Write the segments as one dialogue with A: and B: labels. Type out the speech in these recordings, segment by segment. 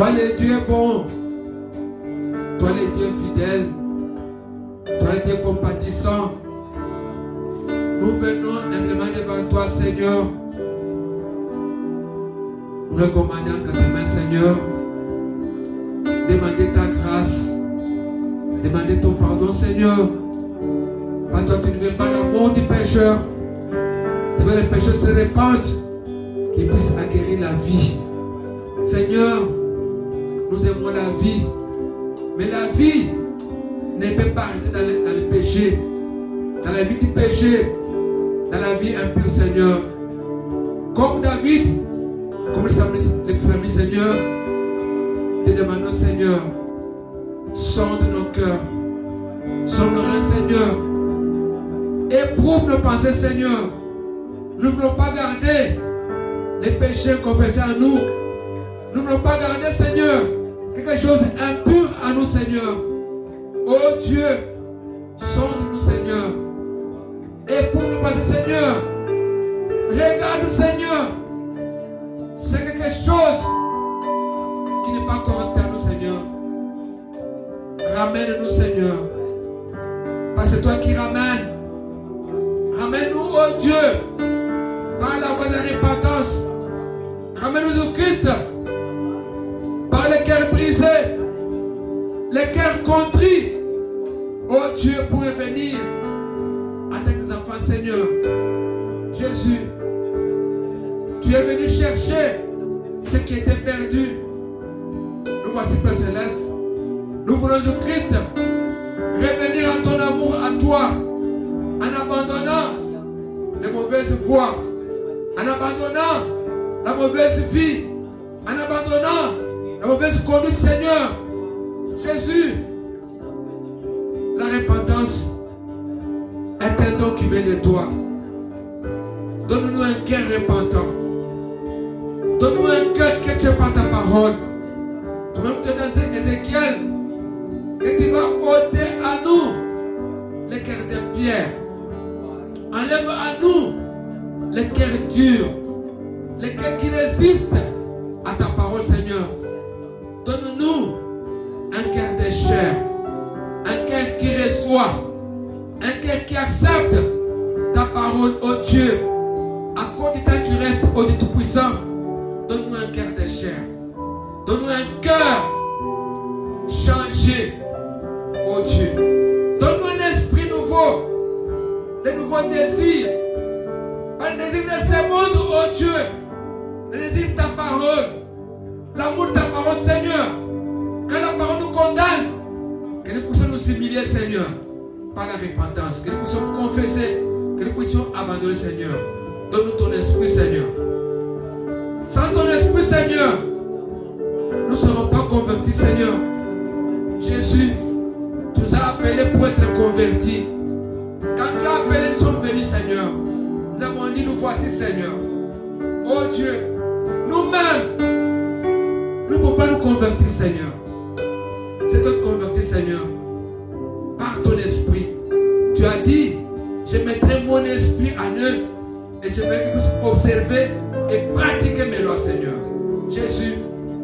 A: Toi le Dieu bon, toi le Dieu fidèle, toi le Dieu compatissant. Nous venons humblement devant toi, Seigneur. Nous recommandons entre tes mains, Seigneur. Demander ta grâce, demander ton pardon, Seigneur. Parce que toi, tu ne veux pas la mort du pécheur. Tu veux que les pécheurs se répandent, qu'ils puissent acquérir la vie. Seigneur, nous aimons la vie, mais la vie ne peut pas rester dans le péché, dans la vie du péché, dans la vie impure, Seigneur. Comme David, comme les psalmistes, Seigneur, te demandons, Seigneur, sonde nos cœurs, sonde nos reins, Seigneur, éprouve nos pensées, Seigneur. Nous ne voulons pas garder les péchés confessés à nous. Nous ne voulons pas garder, Seigneur, quelque chose d'impur à nous, Seigneur. Oh Dieu, sonde-nous, Seigneur. Éprouve nos pensées, Seigneur. Regarde, Seigneur. C'est quelque chose qui n'est pas correct à nous, Seigneur. Ramène-nous, Seigneur. Parce que c'est toi qui ramènes. Ramène-nous, oh Dieu, par la voie de la repentance. Ramène-nous au Christ, par le cœur brisé, le cœur contrit. Oh Dieu, pour revenir avec tes enfants, Seigneur. Jésus, tu es venu chercher ce qui était perdu. Nous voici, Père Céleste. Nous voulons au Christ revenir à ton amour, à toi, en abandonnant les mauvaises voies, en abandonnant la mauvaise vie, en abandonnant la mauvaise conduite, Seigneur. Jésus, la repentance est un don qui vient de toi. Donne-nous un cœur repentant. Donne-nous un cœur que tu es par ta parole. Toi-même, tu es dans Ézéchiel, que tu vas ôter à nous les cœurs de pierre. Enlève à nous les cœurs durs, les cœurs qui résistent à ta parole, Seigneur. Donne-nous un cœur de chair, un cœur qui reçoit, un cœur qui accepte ta parole, oh Dieu. À cause du temps qui reste, oh Dieu Tout-Puissant, donne-nous un cœur de chair. Donne-nous un cœur changé, oh Dieu. Donne-nous un esprit nouveau, de nouveaux désirs. Pas le désir de ce monde, oh Dieu. Le désir de ta parole. L'amour de ta parole, Seigneur. Quand la parole nous condamne, que nous puissions nous humilier, Seigneur, par la repentance. Que nous puissions confesser, que nous puissions abandonner, Seigneur. Donne-nous ton esprit, Seigneur. Sans ton esprit, Seigneur, nous ne serons pas convertis, Seigneur. Jésus, tu nous as appelés pour être convertis. Quand tu as appelé, nous sommes venus, Seigneur. Nous avons dit, nous voici, Seigneur. Oh Dieu, nous-mêmes, nous ne pouvons pas nous convertir, Seigneur. C'est toi qui convertis, Seigneur, par ton esprit. Tu as dit, je mettrai mon esprit en eux et je vais qu'ils puissent observer et pratiquer mes lois, Seigneur. Jésus,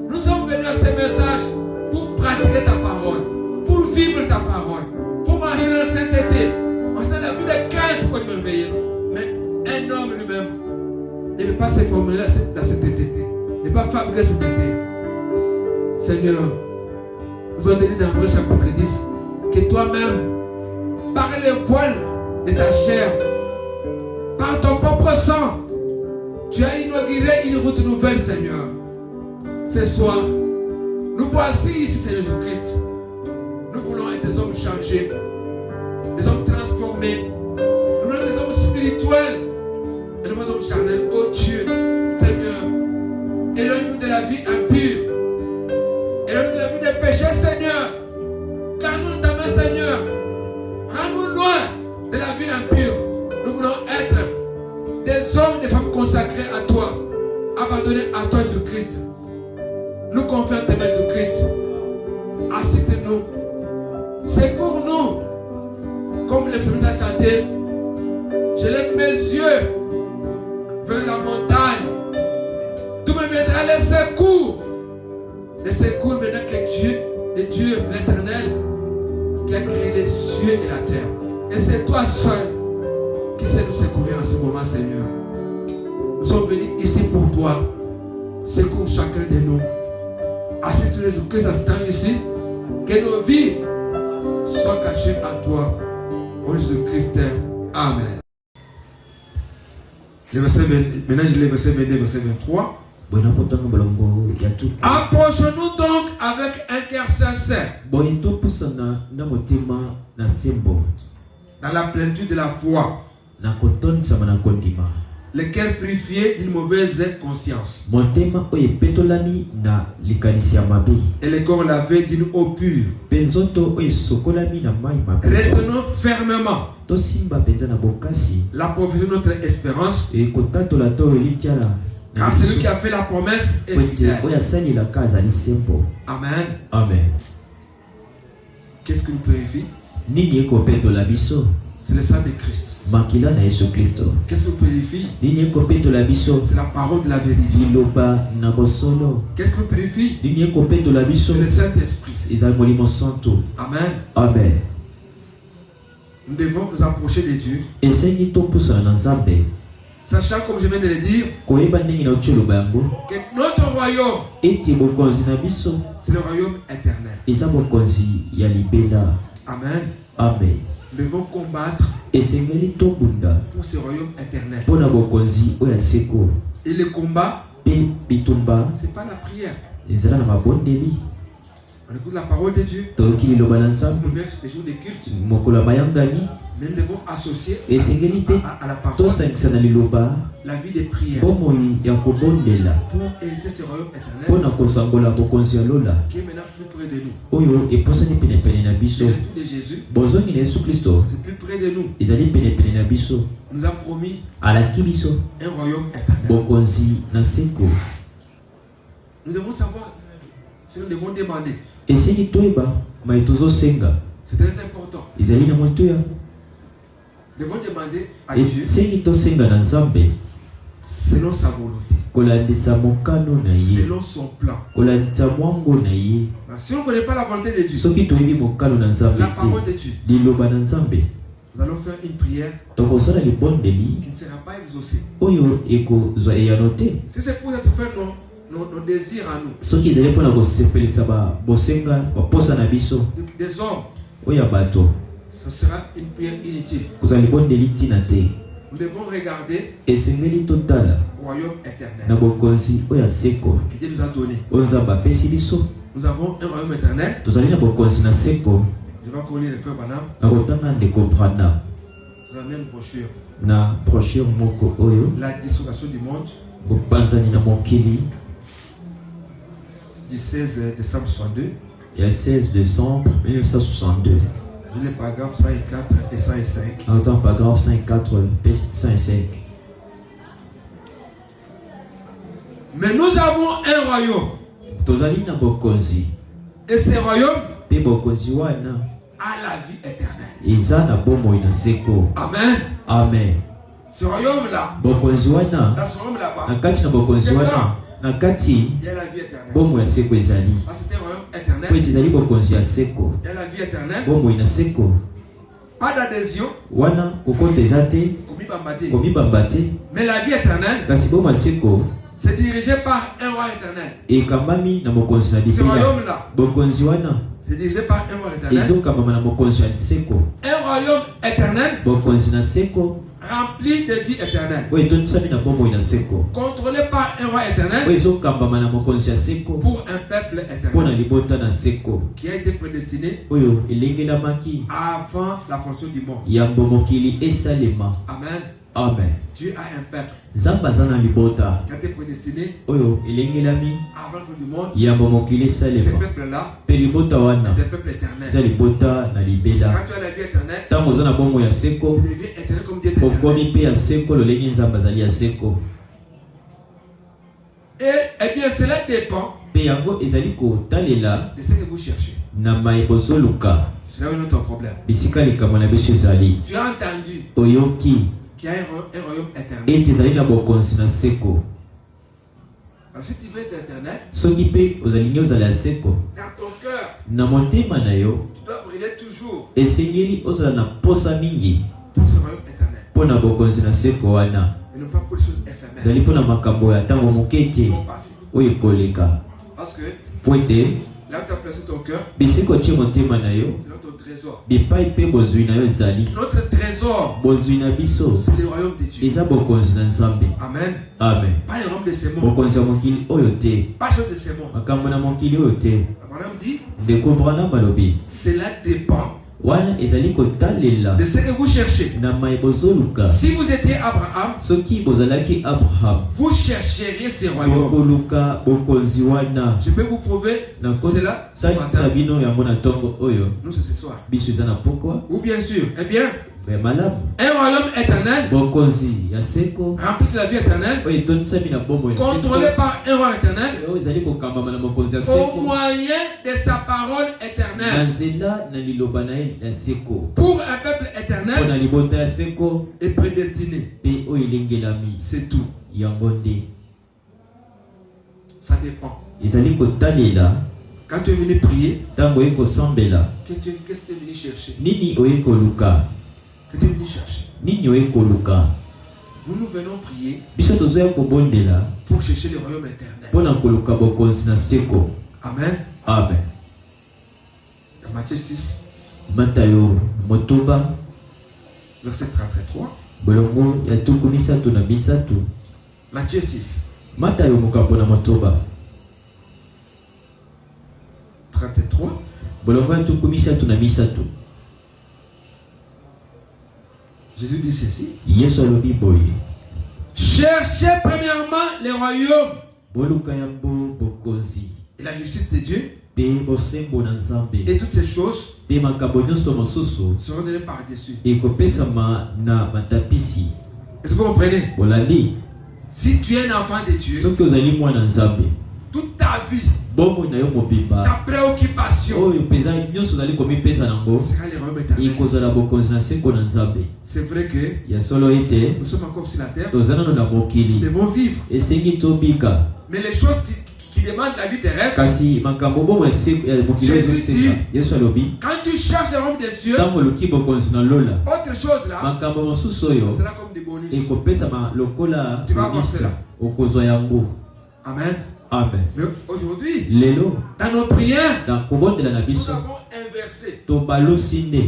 A: nous sommes venus à ce message pour pratiquer ta parole, pour vivre ta parole, pour marcher dans la sainteté, marcher dans la vie de crainte pour nous réveiller. Mais un homme lui-même ne peut pas se formuler la sainteté, ne peut pas fabriquer la sainteté. Seigneur, nous voulons te dire dans le chapitre 10 que toi-même, par le voile de ta chair, par ton propre sang, tu as inauguré une route nouvelle, Seigneur. Ce soir, nous voici ici, Seigneur Jésus-Christ. Nous voulons être des hommes changés, des hommes transformés. Nous voulons être des hommes spirituels et des hommes charnels. Oh Dieu, Seigneur, éloigne-nous de la vie impure. Éloigne-nous de la vie des péchés, Seigneur. Garde-nous de ta main, Seigneur. Rends-nous loin de la vie impure. Nous voulons être des hommes et des femmes consacrés à toi, abandonnés à toi, Jésus-Christ. Nous confions tes mains, Jésus-Christ. Assiste-nous. Secours-nous. Comme le psaume a chanté, je lève mes yeux vers la montagne. D'où me viendra le secours? de secours venant que Dieu, l'Éternel, qui a créé les cieux et la terre. Et c'est toi seul qui sais nous secourir en ce moment, Seigneur. Nous sommes venus ici pour toi. Secours chacun de nous. Assiste tous les jours que ça se tend ici. Que nos vies soient cachées en toi. Au Jésus-Christ. Amen. Le verset 20, maintenant je lis le verset 22, verset 23. Approchons-nous donc avec un cœur sincère. Dans la plénitude de la foi. Le cœur purifié d'une mauvaise conscience. Et le corps lavé d'une eau pure. Retenons fermement la profession de notre espérance. Car celui qui a fait la promesse est fidèle. Amen.
B: Amen.
A: Qu'est-ce qui nous purifie? C'est le sang de Christ. Qu'est-ce qui nous purifie? C'est la parole de la vérité. Qu'est-ce qui nous purifie? C'est le Saint-Esprit. Amen.
B: Amen.
A: Nous devons nous approcher de Dieu. Sachant, comme je viens de le dire, que notre royaume, c'est le royaume éternel. Amen.
B: Amen.
A: Nous devons combattre pour ce royaume éternel. Et le combat, c'est pas la prière. On écoute la parole de Dieu. Nous mettons les jours de culte. Mais nous devons associer à la parole la vie de prière pour hériter ce royaume éternel qui est maintenant plus près de nous. Le retour de Jésus, c'est plus près de nous. Nous a promis un royaume éternel. Nous devons savoir si nous devons demander. C'est très important. Nous devons demander à Dieu selon sa volonté, selon son plan. Si on ne connaît pas la volonté de Dieu, la parole de Dieu, nous allons faire une prière qui ne sera pas exaucée. Si c'est pour faire nos désirs à nous, des hommes, ce sera une prière inutile. Nous devons regarder le royaume éternel que Dieu nous a donné. Nous avons un royaume éternel. Je vais encore lire le frère Branham. Nous avons une brochure. La distribution du monde. Du 16 décembre 62.
B: Il y a 16 décembre 1962.
A: Je lis les paragraphes 104 et 105.
B: Entends paragraphe 104 et 105.
A: Mais nous avons un royaume. Et ce royaume a la vie éternelle. Amen.
B: Amen.
A: Ce royaume-là, dans ce royaume-là-bas, il y a la vie éternelle. Parce que c'est un royaume éternel. Il y a la vie éternelle. Pas d'adhésion. Mais la vie éternelle, c'est dirigé par un roi éternel. Ce royaume-là, c'est dirigé par un roi éternel. Un royaume éternel rempli de vie éternelle. Contrôlé par un roi éternel pour un peuple éternel qui a été prédestiné avant la fondation du monde. Amen.
B: Amen.
A: Dieu a un peuple qui a été prédestiné avant la fondation du monde. Ce peuple-là est un peuple éternel. Quand tu as la vie éternelle, tu deviens éternel comme Dieu est éternel. Et bien cela dépend de ce que vous cherchez. C'est là où est notre problème. Tu as entendu qu'il y a un royaume éternel. Alors si tu veux être éternel,
B: soki pe ozalingi ozala ya seko
A: dans ton cœur,
B: na motema na yo
A: tu dois brûler toujours
B: esengeli ozala na posa mingi
A: pour ce royaume éternel.
B: mpo na bokonzi na seko wana
A: Et non pas pour les choses éphémères
B: ezali mpo na makambo ya ntango moke
A: qui
B: te
A: vont passer.
B: oyo ekoleka
A: Parce que
B: po ete
A: là où tu as placé ton cœur,
B: bisika otie motema na yo
A: c'est là ton trésor.
B: bipai mpe bozwi na yo ezali
A: Notre trésor,
B: bozwi na biso
A: c'est le royaume de Dieu.
B: eza bokonzi na nzambe.
A: Amen.
B: Amen.
A: Pas le royaume de ces mots.
B: Bokonzi ya mokili oyo te
A: Pas chose de ces mots.
B: makambo na mokili oyo te
A: Abraham dit,
B: ndeko branham alobi
A: cela dépend
B: wana ezali kotalela
A: de ce que vous cherchez.
B: na mai bozoluka.
A: Si vous étiez Abraham,
B: Soki bozalaki Abraham
A: vous chercheriez ces royaumes.
B: bokoluka bokonzi wana.
A: Je peux vous prouver cela ce
B: nakotalisa
A: matin.
B: bino yango na ntongo oyo
A: Nous, c'est ce soir.
B: biso eza na pokwa
A: Ou bien sûr, eh bien,
B: malamu
A: un royaume éternel,
B: bokonzi ya seko
A: rempli de la vie éternelle,
B: oyo etonisami na bomoi ya seko
A: contrôlé par un roi éternel,
B: oyo ezali kokambama na mokonzi ya
A: au
B: seko
A: moyen de sa parole
B: na
A: éternelle.
B: nzela na liloba na ye ya seko
A: Pour un peuple
B: mpo
A: éternel
B: na libota ya seko
A: et prédestiné.
B: mpe oyo elengelami
A: C'est tout.
B: yango nde
A: Ça dépend.
B: ezali kotalela
A: Quand tu es venu prier,
B: ntango oye kosambela
A: qu'est-ce que tu es venu chercher?
B: nini oye koluka
A: Que tu es venu chercher?
B: nini oye koluka.
A: Nous venons prier
B: biso tozoya kobondela
A: pour chercher le royaume éternel.
B: mpo na koluka bokonzi na seko.
A: Amen.
B: Amen.
A: Dans Matthieu 6,
B: Matayo motoba
A: verset 33.
B: bolongo ya tuku misato na bisatu.
A: Matthieu 6,
B: Matayo mokambo na motoba
A: 33.
B: bolongo ya tuku misato na bisatu.
A: Jésus dit ceci.
B: Yesu alobi boye
A: Cherchez premièrement le royaume
B: boluka yango bokonzi
A: et la justice de Dieu,
B: mpe bosembo na nzambe
A: et toutes ces choses
B: mpe makambo nyonso mosusu
A: seront données par-dessus.
B: ekopesama na matapisi.
A: Est-ce que vous comprenez?
B: Bolandi
A: Si tu es un enfant de Dieu,
B: soki ozali mwana nzambe
A: toute ta vie,
B: bomoi na yo mobimba
A: ta préoccupation
B: oyo mpenza nyonso ozali komipesa nango
A: sera le royaume éternel.
B: ekozala bokonzi na seko na nzambe.
A: C'est vrai que
B: ya solo ete
A: nous sommes encore sur la terre,
B: toza nano na
A: nous
B: mokili
A: devons vivre.
B: esengi tobika
A: Mais les choses qui demandent la vie terrestre,
B: kasi makambo bomo ya mokili ezoseka. Yesu alobi
A: quand tu cherches le royaume des cieux,
B: ntango oluki bokonzi na lola
A: autre chose là,
B: makambo mosusu oyo
A: sera comme des bonus.
B: ekopesama lokola
A: Tu vas avoir
B: bonus.
A: cela.
B: Okozwa yango.
A: Amen.
B: Amen.
A: Mais aujourd'hui,
B: Lelo
A: dans nos prières,
B: na kobondela na
A: nous
B: biso
A: avons inversé.
B: tobalosi nde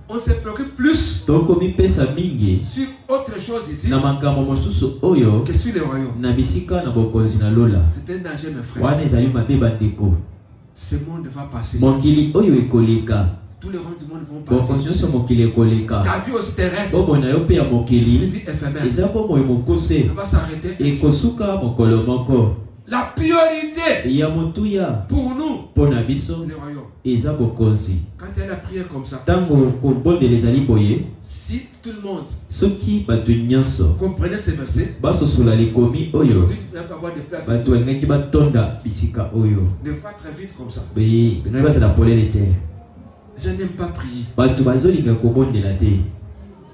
A: On se préoccupe plus
B: tokomipesa mingi
A: sur autre chose ici
B: na makambo mosusu oyo
A: que sur le royaume.
B: na bisika na bokonzi na lola.
A: C'est un danger, mes frères.
B: Wana ezali mabe bandeko.
A: Ce monde va passer.
B: Mokili oyo ekoleka.
A: Tous les royaumes du monde vont
B: Bokonzi
A: passer.
B: nyonso mokili ekoleka.
A: Ta vie aussi terrestre,
B: Bomoi na yo mpe ya
A: une
B: mokili
A: vie éphémère,
B: eza bomoi mokuse
A: ça va s'arrêter.
B: ekosuka mokolo moko.
A: La priorité
B: Ya motuya
A: pour nous,
B: mpo na biso
A: c'est le royaume.
B: eza bokonzi.
A: Quand il y a la prière comme ça,
B: Ntango kobondela ezali boye
A: si tout le monde
B: soki bato nyonso
A: comprenait ces versets,
B: basosola likomi oyo
A: aujourd'hui, tu vas avoir des places.
B: bato balingaki batonda bisika oyo
A: Ne pas très vite comme ça.
B: bengai bazala polele te.
A: Je n'aime pas prier.
B: Bato bazolinga kobondela te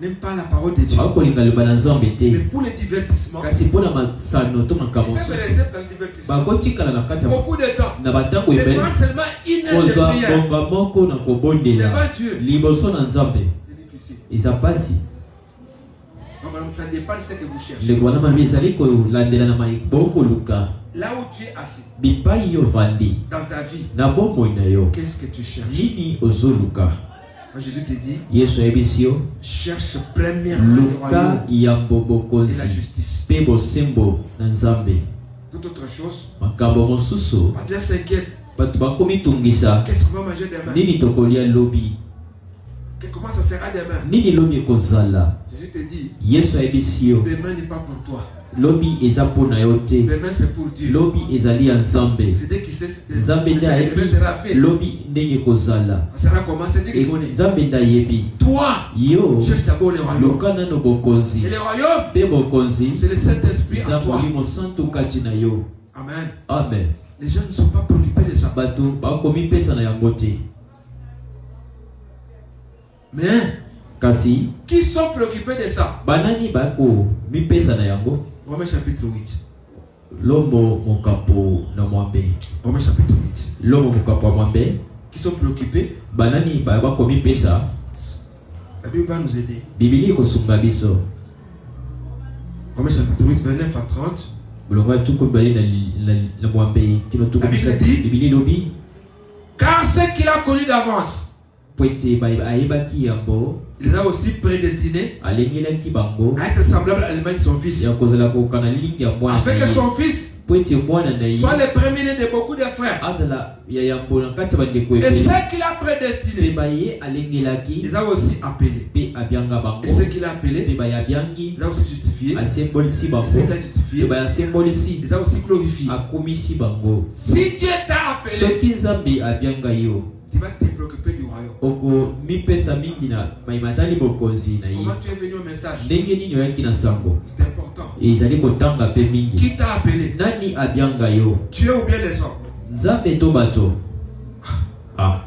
A: N'aime pas la parole de Dieu.
B: bakolinga loba na nzambe
A: Mais
B: te
A: pour le divertissement,
B: kasi mpo na masano to makambo
A: même
B: mosusu
A: rester dans le divertissement,
B: bakotikala na kati ya
A: beaucoup de temps.
B: na batango
A: Mais
B: ebele
A: prendre seulement une heure de
B: kozwa
A: prière
B: bonga moko na kobondela
A: devant Dieu,
B: liboso na nzambe
A: c'est difficile.
B: eza pasi.
A: Donc, ça dépend de ce que vous cherchez.
B: ndeko wana malobi ezali kolandela na bokoluka
A: Là où tu es assis,
B: bipai yo vandi
A: dans ta vie,
B: na bomoi na yo
A: qu'est-ce que tu cherches?
B: nini ozoluka.
A: Quand Jésus te dit,
B: Yesu ayebisi yo
A: cherche premièrement le
B: luka
A: royaume
B: yambo
A: et la
B: bokonzi
A: justice.
B: mpe bosembo na nzambe.
A: Toute autre chose,
B: makambo mosusu
A: Dieu s'inquiète.
B: bato bakomitungisa
A: Qu'est-ce qu'on va manger demain?
B: nini tokolia lobi
A: Comment ça sera demain?
B: nini lobi ekozala.
A: Jésus te dit,
B: Yesu ayebisi yo
A: demain n'est pas pour toi.
B: lobi eza mpo na yo te.
A: Demain c'est pour Dieu.
B: lobi ezali ya nzambe.
A: C'est Dieu qui sait ce
B: nzambe nde
A: que
B: ayebi
A: demain sera fait.
B: lobi ndenge ekozala.
A: Ça sera comment? C'est Dieu qui connaît.
B: nzambe nde ayebi.
A: Toi,
B: yo
A: cherche d'abord le royaume.
B: luka nano bokonzi
A: Et le royaume,
B: mpe bokonzi
A: c'est le Saint-Esprit
B: eza
A: en toi.
B: molimo santu kati na yo.
A: Amen.
B: Amen.
A: Les gens ne sont pas préoccupés de ça.
B: bato bakomipesa na yango te.
A: Mais
B: kasi
A: qui sont préoccupés de ça?
B: banani bakomipesa na yango.
A: Romains chapitre 8.
B: Lomo mokapo na mwambe.
A: Romains chapitre 8.
B: Lomo mokapo mwambe.
A: Qui sont préoccupés.
B: Banani ba komi pesa.
A: La Bible va nous aider.
B: Bibili ko sunga biso.
A: Romains chapitre 8, 29 à 30.
B: Bolonga tuko bali na mwambe kino tuko bisa. Bibili lobi.
A: Car ce qu'il a connu d'avance,
B: Poete ba ayebaki yambo.
A: il les a aussi prédestinés
B: Alengelaki bango.
A: à être semblables à l'image de son fils.
B: Ya kozala ko kana lingi ya mwana.
A: Afin que son fils
B: Poete mwana na yi.
A: soit le premier-né de beaucoup de frères.
B: Azala ya yambo na kati ba ndeko
A: Et
B: ebele.
A: ce qu'il a prédestiné,
B: Pe ba ye alengelaki.
A: il les a aussi appelés.
B: Pe abianga bango.
A: Et ce qu'il a appelé,
B: Pe ba ya biangi.
A: il les a aussi justifiés.
B: A symbolisi bango.
A: Ce qu'il a justifié,
B: Pe ba ya symbolisi.
A: il les a aussi glorifiés.
B: Akomisi bango.
A: Si Dieu t'a appelé,
B: Soki nzambe abianga yo.
A: tu vas te préoccuper du royaume.
B: Oko mipesa mingi na maimatali bokonzi na ye.
A: Comment tu es venu au message?
B: Ndenge nini oyaki na sango.
A: C'est important.
B: Ezali kotanga pe mingi.
A: Qui t'a appelé?
B: Nani abianga yo?
A: Tu es ou bien les hommes?
B: Nzambe to bato. Ah.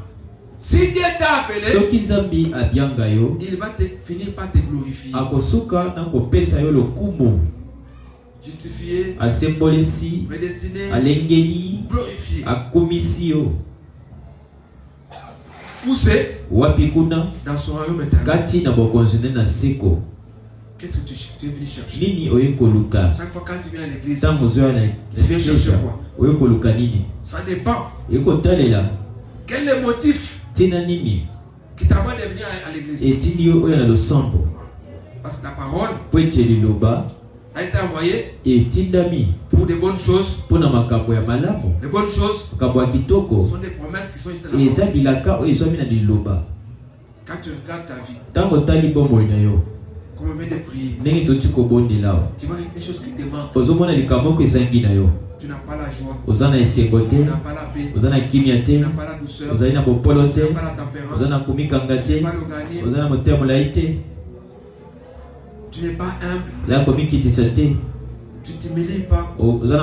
A: Si Dieu t'a appelé,
B: Soki nzambe abianga yo,
A: il va te finir par te glorifier.
B: akosuka na kopesa yo lokumu.
A: Justifié,
B: Asymbolisi,
A: prédestiné,
B: alengeli,
A: glorifié.
B: akomisi yo.
A: Poussé
B: Wapi kuna
A: dans son royaume éternel.
B: kati na bokonzi na seko.
A: Qu'est-ce que tu es venu chercher?
B: Nini oyekoluka?
A: Chaque fois quand tu viens à l'église,
B: Tango zoya na
A: Tu viens chercher quoi?
B: oyekoluka nini?
A: ça dépend.
B: Ekotalela
A: Quel est le motif
B: tina nini?
A: qui t'envoie de venir à l'église?
B: Etindi yo oya na losambo.
A: Parce que la parole
B: Poete liloba
A: a été envoyée
B: etindami
A: pour des bonnes choses.
B: pona makambo ya malamu.
A: Les bonnes choses
B: Makambo ya kitoko
A: sont des promesses qui sont ici dans la
B: eza
A: parole.
B: bilaka oyo ezwami na liloba.
A: Quand tu regardes ta vie,
B: Tango tali bomoi na yo
A: comme on vient de prier,
B: ndenge toti kobondela
A: tu vois des choses qui te manquent.
B: ozomona likambo moko ezangi na yo.
A: Tu n'as pas la joie,
B: Oza na esengo te,
A: tu n'as pas la paix,
B: oza na kimia
A: tu
B: te,
A: n'as pas la douceur,
B: ozali na bopolo
A: tu
B: te,
A: n'as pas la tempérance,
B: oza na komikanga
A: tu
B: te,
A: n'as pas l'organisme,
B: oza na motema molai te,
A: tu n'es pas humble,
B: oza na komikitisa te,
A: tu ne t'humilies pas,
B: oza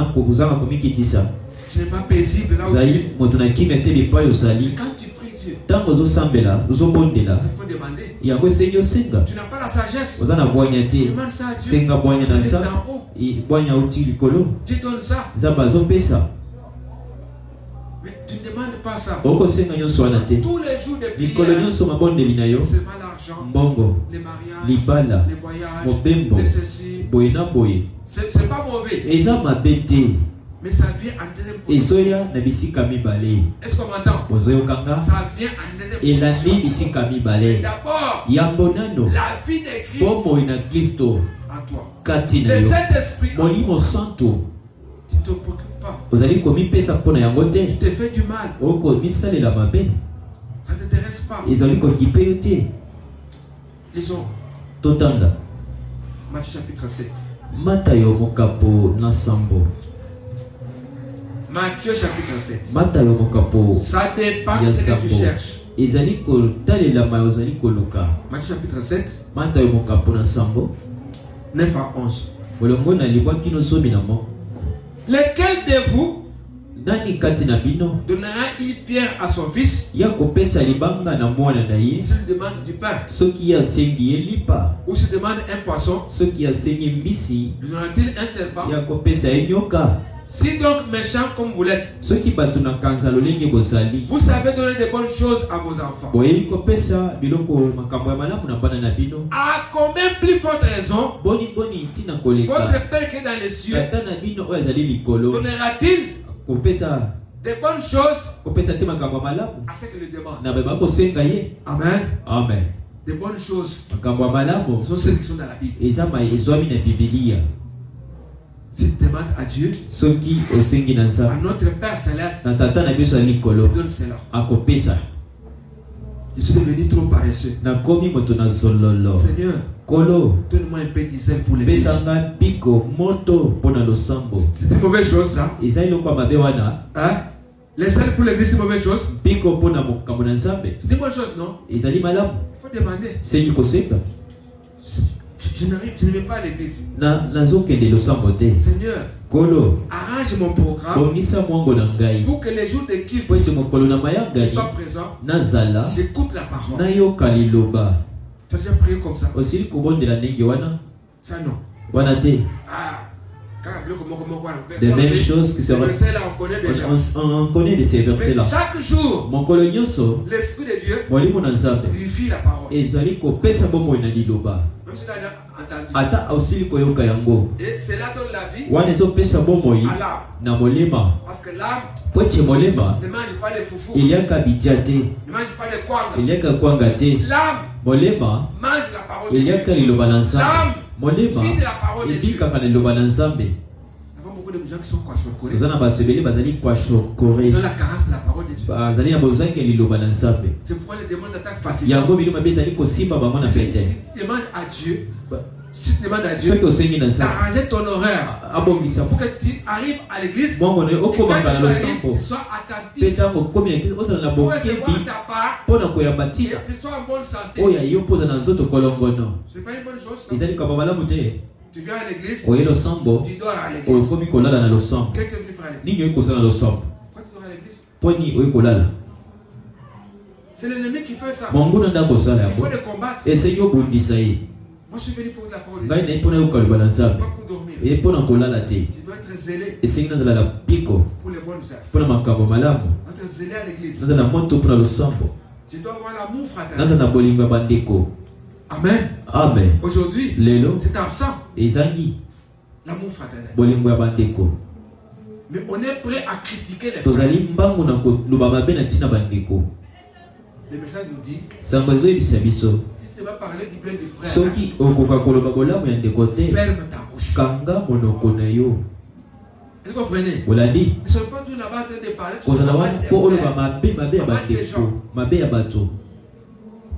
B: na komikitisa,
A: tu n'es pas paisible là où tu
B: ozali
A: es.
B: moto na kimia te lipai
A: Mais
B: ozali.
A: quand tu pries Dieu,
B: Ntango ozosambela ozobondela
A: il faut demander.
B: yango esengi osenga.
A: Tu n'as pas la sagesse,
B: Oza na bwanya te,
A: demande ça à Dieu.
B: senga bwanya
A: Ça
B: na
A: vient
B: nza,
A: d'en haut.
B: bwanya uti likolo,
A: Dieu donne ça,
B: nzambe azopesa.
A: mais tu ne demandes pas ça.
B: Okosenga nyonso wana te,
A: Tous les jours de
B: mikolo
A: prière,
B: nyonso mabondeli na yo,
A: c'est seulement l'argent,
B: mbongo,
A: les mariages,
B: libala,
A: les voyages,
B: mobembo,
A: les ceci.
B: boye na boye.
A: C'est pas mauvais,
B: Eza mabe te,
A: mais ça vient en deuxième position.
B: ezoya na bisika mibale.
A: Est-ce qu'on m'entend?
B: Bozoyokanga
A: Ça vient en deuxième
B: elandi
A: position.
B: bisika mibale.
A: D'abord,
B: Yambo nano
A: la vie de Christ
B: bomoi na Kristo
A: en toi.
B: kati
A: Le
B: na yo.
A: Saint-Esprit,
B: Molimo santo
A: tu ne te préoccupes pas.
B: ozali komipesa mpona yango
A: Tu
B: te,
A: te fais du mal,
B: okomisalela mabe,
A: ça ne t'intéresse pas.
B: ezali kokipe yo te.
A: Lisons
B: Totanga
A: Matthieu chapitre 7.
B: Matayo mokapo na sambo.
A: Matthieu chapitre 7.
B: Matayo mokapo
A: Ça dépend
B: ya
A: de ce que tu
B: sambo.
A: cherches.
B: Ezali kotalela ma ozali koluka.
A: Matthieu chapitre 7,
B: Matayo mokapo na sambo.
A: 9 à 11.
B: Molongo na libwa kino somi na moko.
A: Lequel de vous
B: Nani kati na bino
A: donnera une pierre à son fils
B: ya kopesa libanga na mwana na ye
A: s'il demande du pain,
B: soki asengi ye lipa,
A: ou s'il demande un poisson,
B: soki asengi mbisi
A: lui donnera-t-il un serpent?
B: ya kopesa ye nyoka?
A: Si donc méchant comme vous l'êtes,
B: Soki bato na kanza lolenge bozali
A: vous savez donner de bonnes choses à vos enfants,
B: boyeli kopesa biloko makambo ya malamu na bana na bino,
A: à combien plus forte raison
B: boni ntina koleka
A: votre Père qui est dans les cieux
B: tata na bino oyo azali likolo
A: donnera-t-il
B: kopesa
A: de bonnes choses
B: kopesa te makambo ya malamu
A: à ceux qui le demandent?
B: na beba kosenga ye.
A: Amen.
B: Amen.
A: De bonnes choses
B: Makambo ya malamu
A: ce sont ceux qui sont dans la Bible.
B: ezwami na Bibilia.
A: Si tu demandes à Dieu,
B: Soki osengi na
A: à
B: nzambe
A: notre Père céleste,
B: na tata na biso ya
A: il
B: likolo
A: donne cela.
B: akopesa.
A: Je suis devenu trop paresseux.
B: Nakomi moto na zololo.
A: Seigneur,
B: Kolo
A: donne-moi un peu d'isel pour l'église.
B: pesanga piko moto mpona losambo.
A: C'est une mauvaise chose, ça.
B: Ezali lokwa mabe wana,
A: Hein? Les sels pour l'église, c'est une mauvaise chose.
B: piko mpona mokambo na nzambe
A: C'est une bonne chose, non?
B: ezali malamu.
A: Il faut demander.
B: Sengi kosenga
A: Je ne vais pas à l'église.
B: nazokende losambo te.
A: Seigneur,
B: Kolo
A: arrange mon programme
B: bongisa mwango na ngai
A: pour que les jours de culte
B: po ete mokolo na mayangani
A: soient présents.
B: nazala
A: J'écoute la parole.
B: nayoka liloba.
A: Tu as déjà prié comme ça?
B: Osili kobondela ndenge wana
A: Ça, non.
B: wana te.
A: Ah,
B: Des mêmes choses que
A: ces versets-là, on connaît déjà.
B: On connaît de ces versets-là.
A: Chaque jour, l'Esprit de Dieu vivifie la parole.
B: Et zali ko pesa bomo ina liloba.
A: Même si tu as entendu.
B: Ata aussi ko yoka yango.
A: Et cela donne la vie.
B: Wana zo pesa bomo yi na molema.
A: Parce que l'âme
B: poche molema
A: ne mange pas les foufous.
B: Il y a kabijate.
A: Ne mange pas les kwanga.
B: Il y a ka kwanga te.
A: L'âme
B: molema
A: mange la parole de
B: Dieu. Il y a ka liloba na nzambe.
A: L'âme
B: molema
A: vit de la parole de Dieu.
B: Ebika ka liloba na nzambe.
A: Beaucoup de gens qui sont kwashokoré.
B: Ils ont la
A: carence de la parole de Dieu. C'est pourquoi les démons attaquent facilement. Demande à Dieu. Si tu demandes à Dieu d'arranger ton horaire pour que tu arrives à l'église et quand tu arrives, tu sois attentif pour recevoir ta part et tu sois en bonne santé. C'est pas une bonne chose. Tu viens à l'église, tu dors à l'église. Qu'est-ce que tu es venu faire à l'église? Pourquoi tu dors à l'église? C'est l'ennemi qui fait ça. Il faut le combattre. Moi je suis venu pour la parole de Dieu. Pas pour dormir. Tu dois être zélé pour les bonnes œuvres. Être zélé à l'église. Je dois avoir l'amour fraternel. Amen.
B: Amen.
A: Aujourd'hui, c'est absent. L'amour fraternel. Mais on est prêt à critiquer les frères. Le message nous dit, si tu vas parler du bien du frère, ferme ta bouche. Est-ce que vous comprenez?
B: On l'a dit.
A: Ne soyez pas tous là-bas en train de parler. Tu vas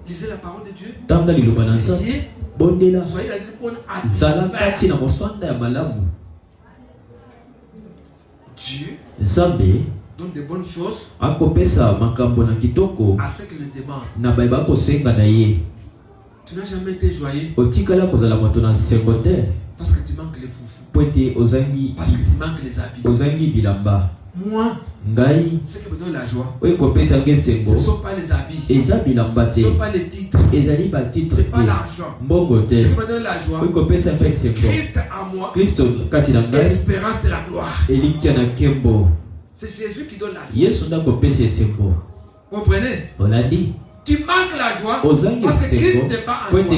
A: lisez la parole de Dieu. Soyez Dieu donne de bonnes choses à ceux qui le demandent. Tu n'as jamais été joyeux parce que tu manques les foufous, parce que tu manques les habits. Moi, ce qui me donne la joie, ce ne sont pas les habits, ce ne sont pas les titres, ce n'est pas l'argent. Ce qui me donne la joie, c'est Christ en moi, l'espérance de la gloire. C'est Jésus qui donne la joie. Vous comprenez? Tu manques la joie parce que Christ n'est pas en toi. Parce que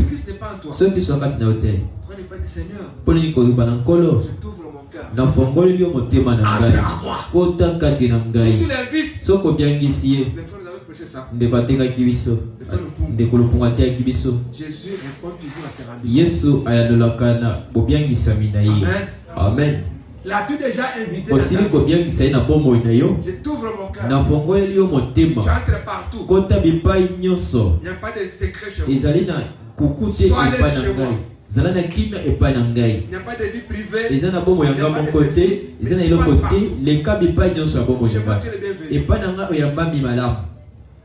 A: Christ n'est pas en toi. Prenez pas du Seigneur. Je t'ouvre mon cœur. Entre à moi. Si tu l'invites, les frères nous avaient prêché ça. Les frères Jésus répond toujours à ses rendez-vous. Amen.
B: Amen.
A: L'as-tu déjà invité?
B: Je
A: t'ouvre mon cœur. Tu entres partout. Il n'y a pas de secret chez moi. Sois allé chez moi. Il n'y a pas de vie privée. Il n'y a pas de ceci. Mais tu passes partout. Chez moi, tu es le bienvenu.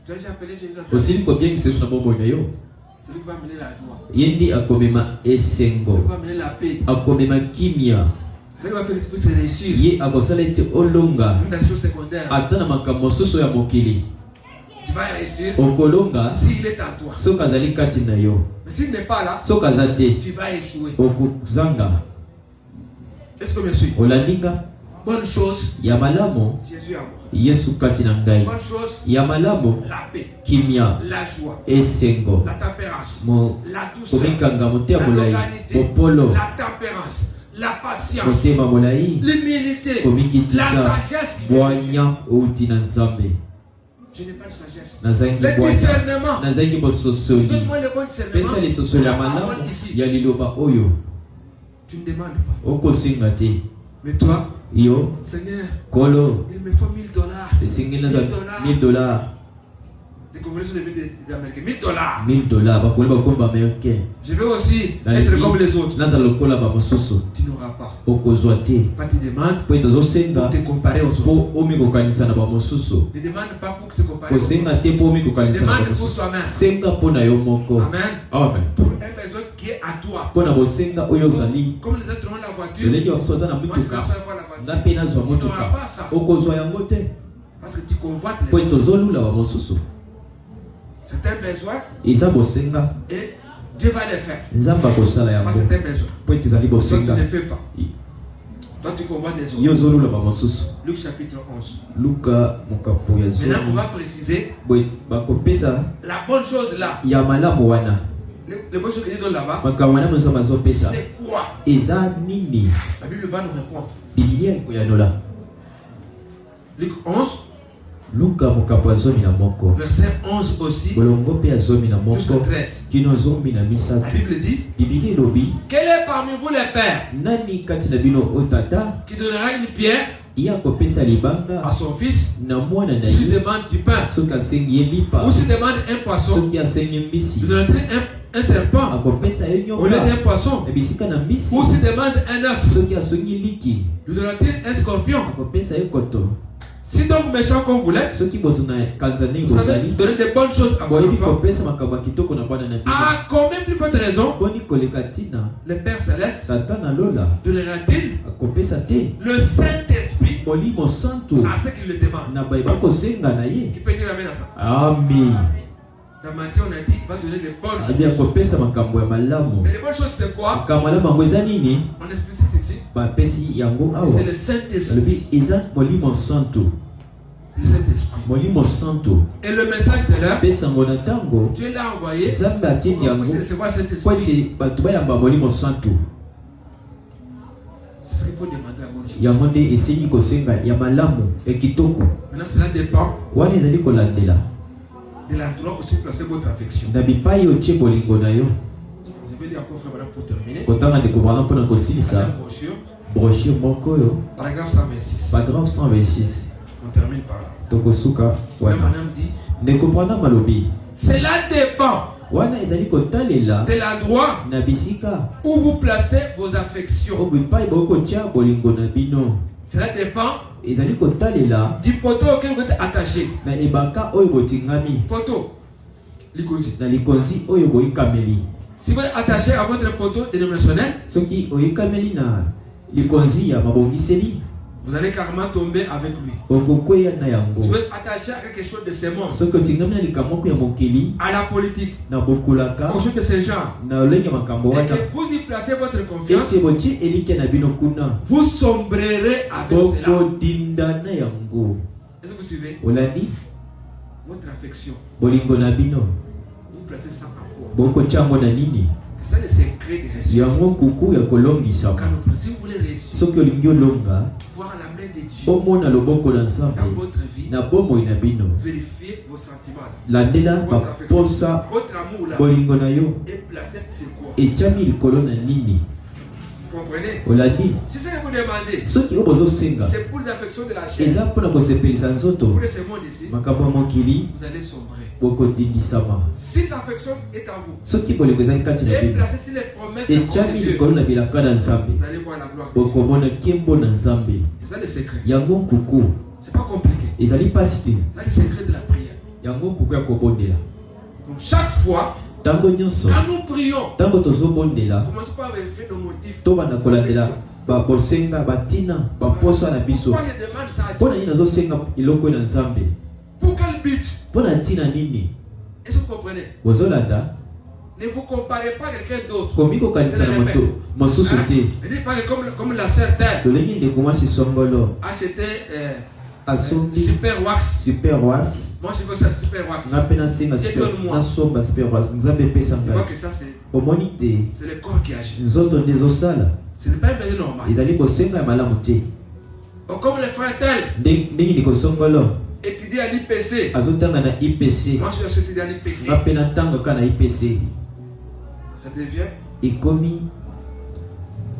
A: Tu as déjà appelé Jésus à ta vie. C'est lui qui va amener la joie. C'est lui qui va amener la paix. C'est lui qui va faire que tu puisses réussir. Dans les choses secondaires. Tu vas réussir s'il est en toi. Mais s'il n'est pas là, tu vas échouer. Est-ce que me suis? Bonne chose, Jésus à moi. Bonne chose, la paix, la joie, la tempérance, la douceur, la longganité, la tempérance, la patience, l'humilité, la sagesse qui vient de Dieu. Je n'ai pas de sagesse. Le discernement. Donne-moi le bon discernement. Tu ne demandes pas. Mais toi, Seigneur, il me faut $1000. $1000. Les Congolais sont devenus des Américains. $1000. Je veux aussi être comme les autres. Tu n'auras pas. Pas tu demandes pour te comparer aux autres. Ne demande pas pour te comparer aux autres. Demande pour toi-même. Amen. Pour un besoin qui est à toi. Comme les autres ont la voiture, moi je veux savoir la voiture. Tu n'auras pas ça. Parce que tu convoites les autres. C'est un besoin. Et Dieu va les faire.
B: Nzamba kosala yango.
A: Parce que c'est tes besoins.
B: Po ezali
A: Toi, tu
B: bosenga.
A: ne le fais pas. Toi, tu convoites les autres.
B: Yo zolula ba mosusu.
A: Luc chapitre 11.
B: Luka mokapo ya
A: Maintenant, on
B: zomi.
A: va préciser
B: Boy bakopesa
A: la bonne chose là.
B: ya malamu wana.
A: Les bonnes choses que Dieu donne là-bas,
B: Makambo wana mzo mazopesa.
A: c'est quoi?
B: Eza nini?
A: La Bible va nous répondre.
B: Biblia ikoyanola.
A: Luc 11,
B: Luka mokapo ya zomi na moko.
A: verset 11 aussi,
B: Bolongo pe ya zomi na
A: jusqu'au
B: moko.
A: 13.
B: Kino zomi na
A: La
B: misato.
A: Bible dit,
B: Biblia lobi.
A: quel est parmi vous les pères
B: Nani kati na bino otata
A: qui donnera une pierre
B: iya kopesa libanga
A: à son fils
B: na mwana na
A: s'il
B: ye
A: demande du pain
B: soki asengi ye lipa
A: ou s'il demande un poisson,
B: soki asengi mbisi
A: lui donnerait un serpent
B: akopesa ye
A: au lieu
B: nyoka
A: d'un poisson,
B: na bisika na mbisi
A: ou s'il demande un œuf,
B: soki asongi liki
A: lui donnera-t-il un scorpion?
B: akopesa ye koto
A: Si donc méchant comme vous l'êtes,
B: soki moto na kanza ndenge
A: vous savez
B: bozali
A: donner des bonnes choses à vos
B: boyebi
A: enfants,
B: kopesa makambo ya kitoko na bana na bino
A: à combien plus forte raison
B: boni koleka ntina
A: le Père Céleste
B: tata na lola
A: donnera-t-il
B: akopesa te
A: le Saint-Esprit
B: molimo santo
A: à ceux qui le demandent?
B: na bayeba kosenga na ye
A: Qui peut dire amen à ça?
B: amen
A: Dans Matthieu, on a dit il va donner des bonnes
B: abi
A: choses.
B: akopesa makambo ya malamu
A: Mais les bonnes choses, c'est quoi?
B: makambo ya bango eza nini
A: On explicite ici.
B: bapesi yango awa
A: C'est le Saint-Esprit.
B: alobi eza molimo santo
A: Le Saint-Esprit.
B: molimo santo
A: Et le message de l'heure,
B: pe sango na ntango
A: Dieu l'a envoyé
B: nzambe atindi
A: pour
B: yango
A: qu'on puisse recevoir cet
B: po
A: esprit.
B: ete bato bayamba molimo santo
A: C'est ce qu'il faut demander la bonne chose.
B: yango nde esengi kosenga ya malamu ya kitoko
A: Maintenant, cela dépend
B: wana ezali kolandela
A: de l'endroit où vous placez votre affection.
B: na bipai otie bolingo na yo
A: Je vais lire encore frère Madame pour terminer.
B: kotanga ndeko vrana mpona
A: La
B: kosilisa
A: même brochure,
B: brochure moko oyo
A: paragraphe 126.
B: paragraphe 126
A: On termine par là.
B: tokosuka
A: Là,
B: wana
A: Madame dit,
B: ndeko vrana malobi
A: cela dépend
B: wana ezali kotalela
A: de l'endroit
B: na bisika
A: où vous placez vos affections.
B: oyo bipai bokotia bolingo na bino
A: Cela dépend
B: ezali kotalela
A: du poteau auquel vous êtes attaché.
B: na ebaka oyo botingami
A: Poteau, l'icosie.
B: na likonzi oyo boyikameli
A: Si vous êtes attaché à votre poteau dénominationnel,
B: soki oyikameli na likonzi ya mabongiseli
A: vous allez carrément tomber avec lui.
B: okokweya na yango
A: Si vous êtes attaché à quelque chose de ces mondes,
B: soki otingami na likambo moko ya mokili
A: à la politique,
B: na bokulaka
A: aux choses de ce genre,
B: na olenge ya makambo
A: et
B: wana
A: que vous y placez votre confiance,
B: ete botie elike na bino kuna
A: vous sombrerez avec cela.
B: bokodinda na yango
A: Est-ce que vous suivez?
B: olandi
A: Votre affection,
B: bolingo na bino
A: vous placez ça en quoi?
B: bokotia yango na nini
A: C'est ça le secret de réussite.
B: yango kuku ya kolongisama
A: Quand nous prenons, si vous voulez réussir,
B: soki olingi olonga
A: voir la main de Dieu
B: omona loboko na
A: dans
B: nzambe
A: votre vie,
B: na bomoi na bino
A: vérifiez vos sentiments,
B: landela
A: votre affection,
B: baposa
A: votre amour là,
B: bolingo na yo
A: est placé sur quoi?
B: etiami likolo na nini
A: Vous comprenez?
B: olandi
A: Si c'est ce que vous demandez,
B: soki oyo bozosenga
A: c'est pour les affections de la chair.
B: eza mpona kosepelisa nzoto
A: Pour ce monde ici,
B: makambo ya mokili
A: vous allez sombrer.
B: bokotindisama
A: Si l'affection est en vous,
B: soki bolingo ezali kati na
A: et
B: bino
A: placé sur les promesses de la parole
B: etiami
A: de Dieu,
B: likolo na bilaka na nzambe
A: vous allez voir la gloire de Dieu.
B: bokomona nkembo na nzambe
A: C'est ça le secret.
B: yango nkuku
A: C'est pas compliqué.
B: ezali pasi te
A: C'est ça le secret de la prière.
B: yango nkuku ya kobondela
A: Donc chaque fois,
B: ntango nyonso
A: quand nous prions,
B: ntango tozobondela
A: commencez par vérifier nos motifs.
B: tobanda kolandela bosenga batina baposo na biso
A: Pourquoi je demande ça à Dieu?
B: mpona nini nazosenga eloko oyo na nzambe
A: Pour quel but?
B: mpona ntina nini
A: Est-ce que vous comprenez?
B: bozolanda
A: Ne vous comparez pas à quelqu'un d'autre.
B: komi kokanisa na moto mosusu te
A: Ne dites pas que comme la sœur d'elle
B: tolengi ndeko mwasi songolo
A: achetait
B: asombi
A: super wax.
B: super was
A: Moi je veux ça super wax.
B: nga mpe nasenga nasomba super was nzambe epesa
A: Tu vois
B: ngai
A: que ça c'est
B: omoni te
A: le corps qui agit.
B: nzoto nde ezosala
A: Ce n'est pas un besoin normal.
B: ezali bosenga ya malamu te
A: Donc, comme le frère tel
B: ndenge ndeko songolo
A: étudie à l'IPC.
B: azotanga na ipc
A: Moi je vais étudier à l'IPC.
B: nga mpe natangaka na ipc
A: Ça devient
B: ekomi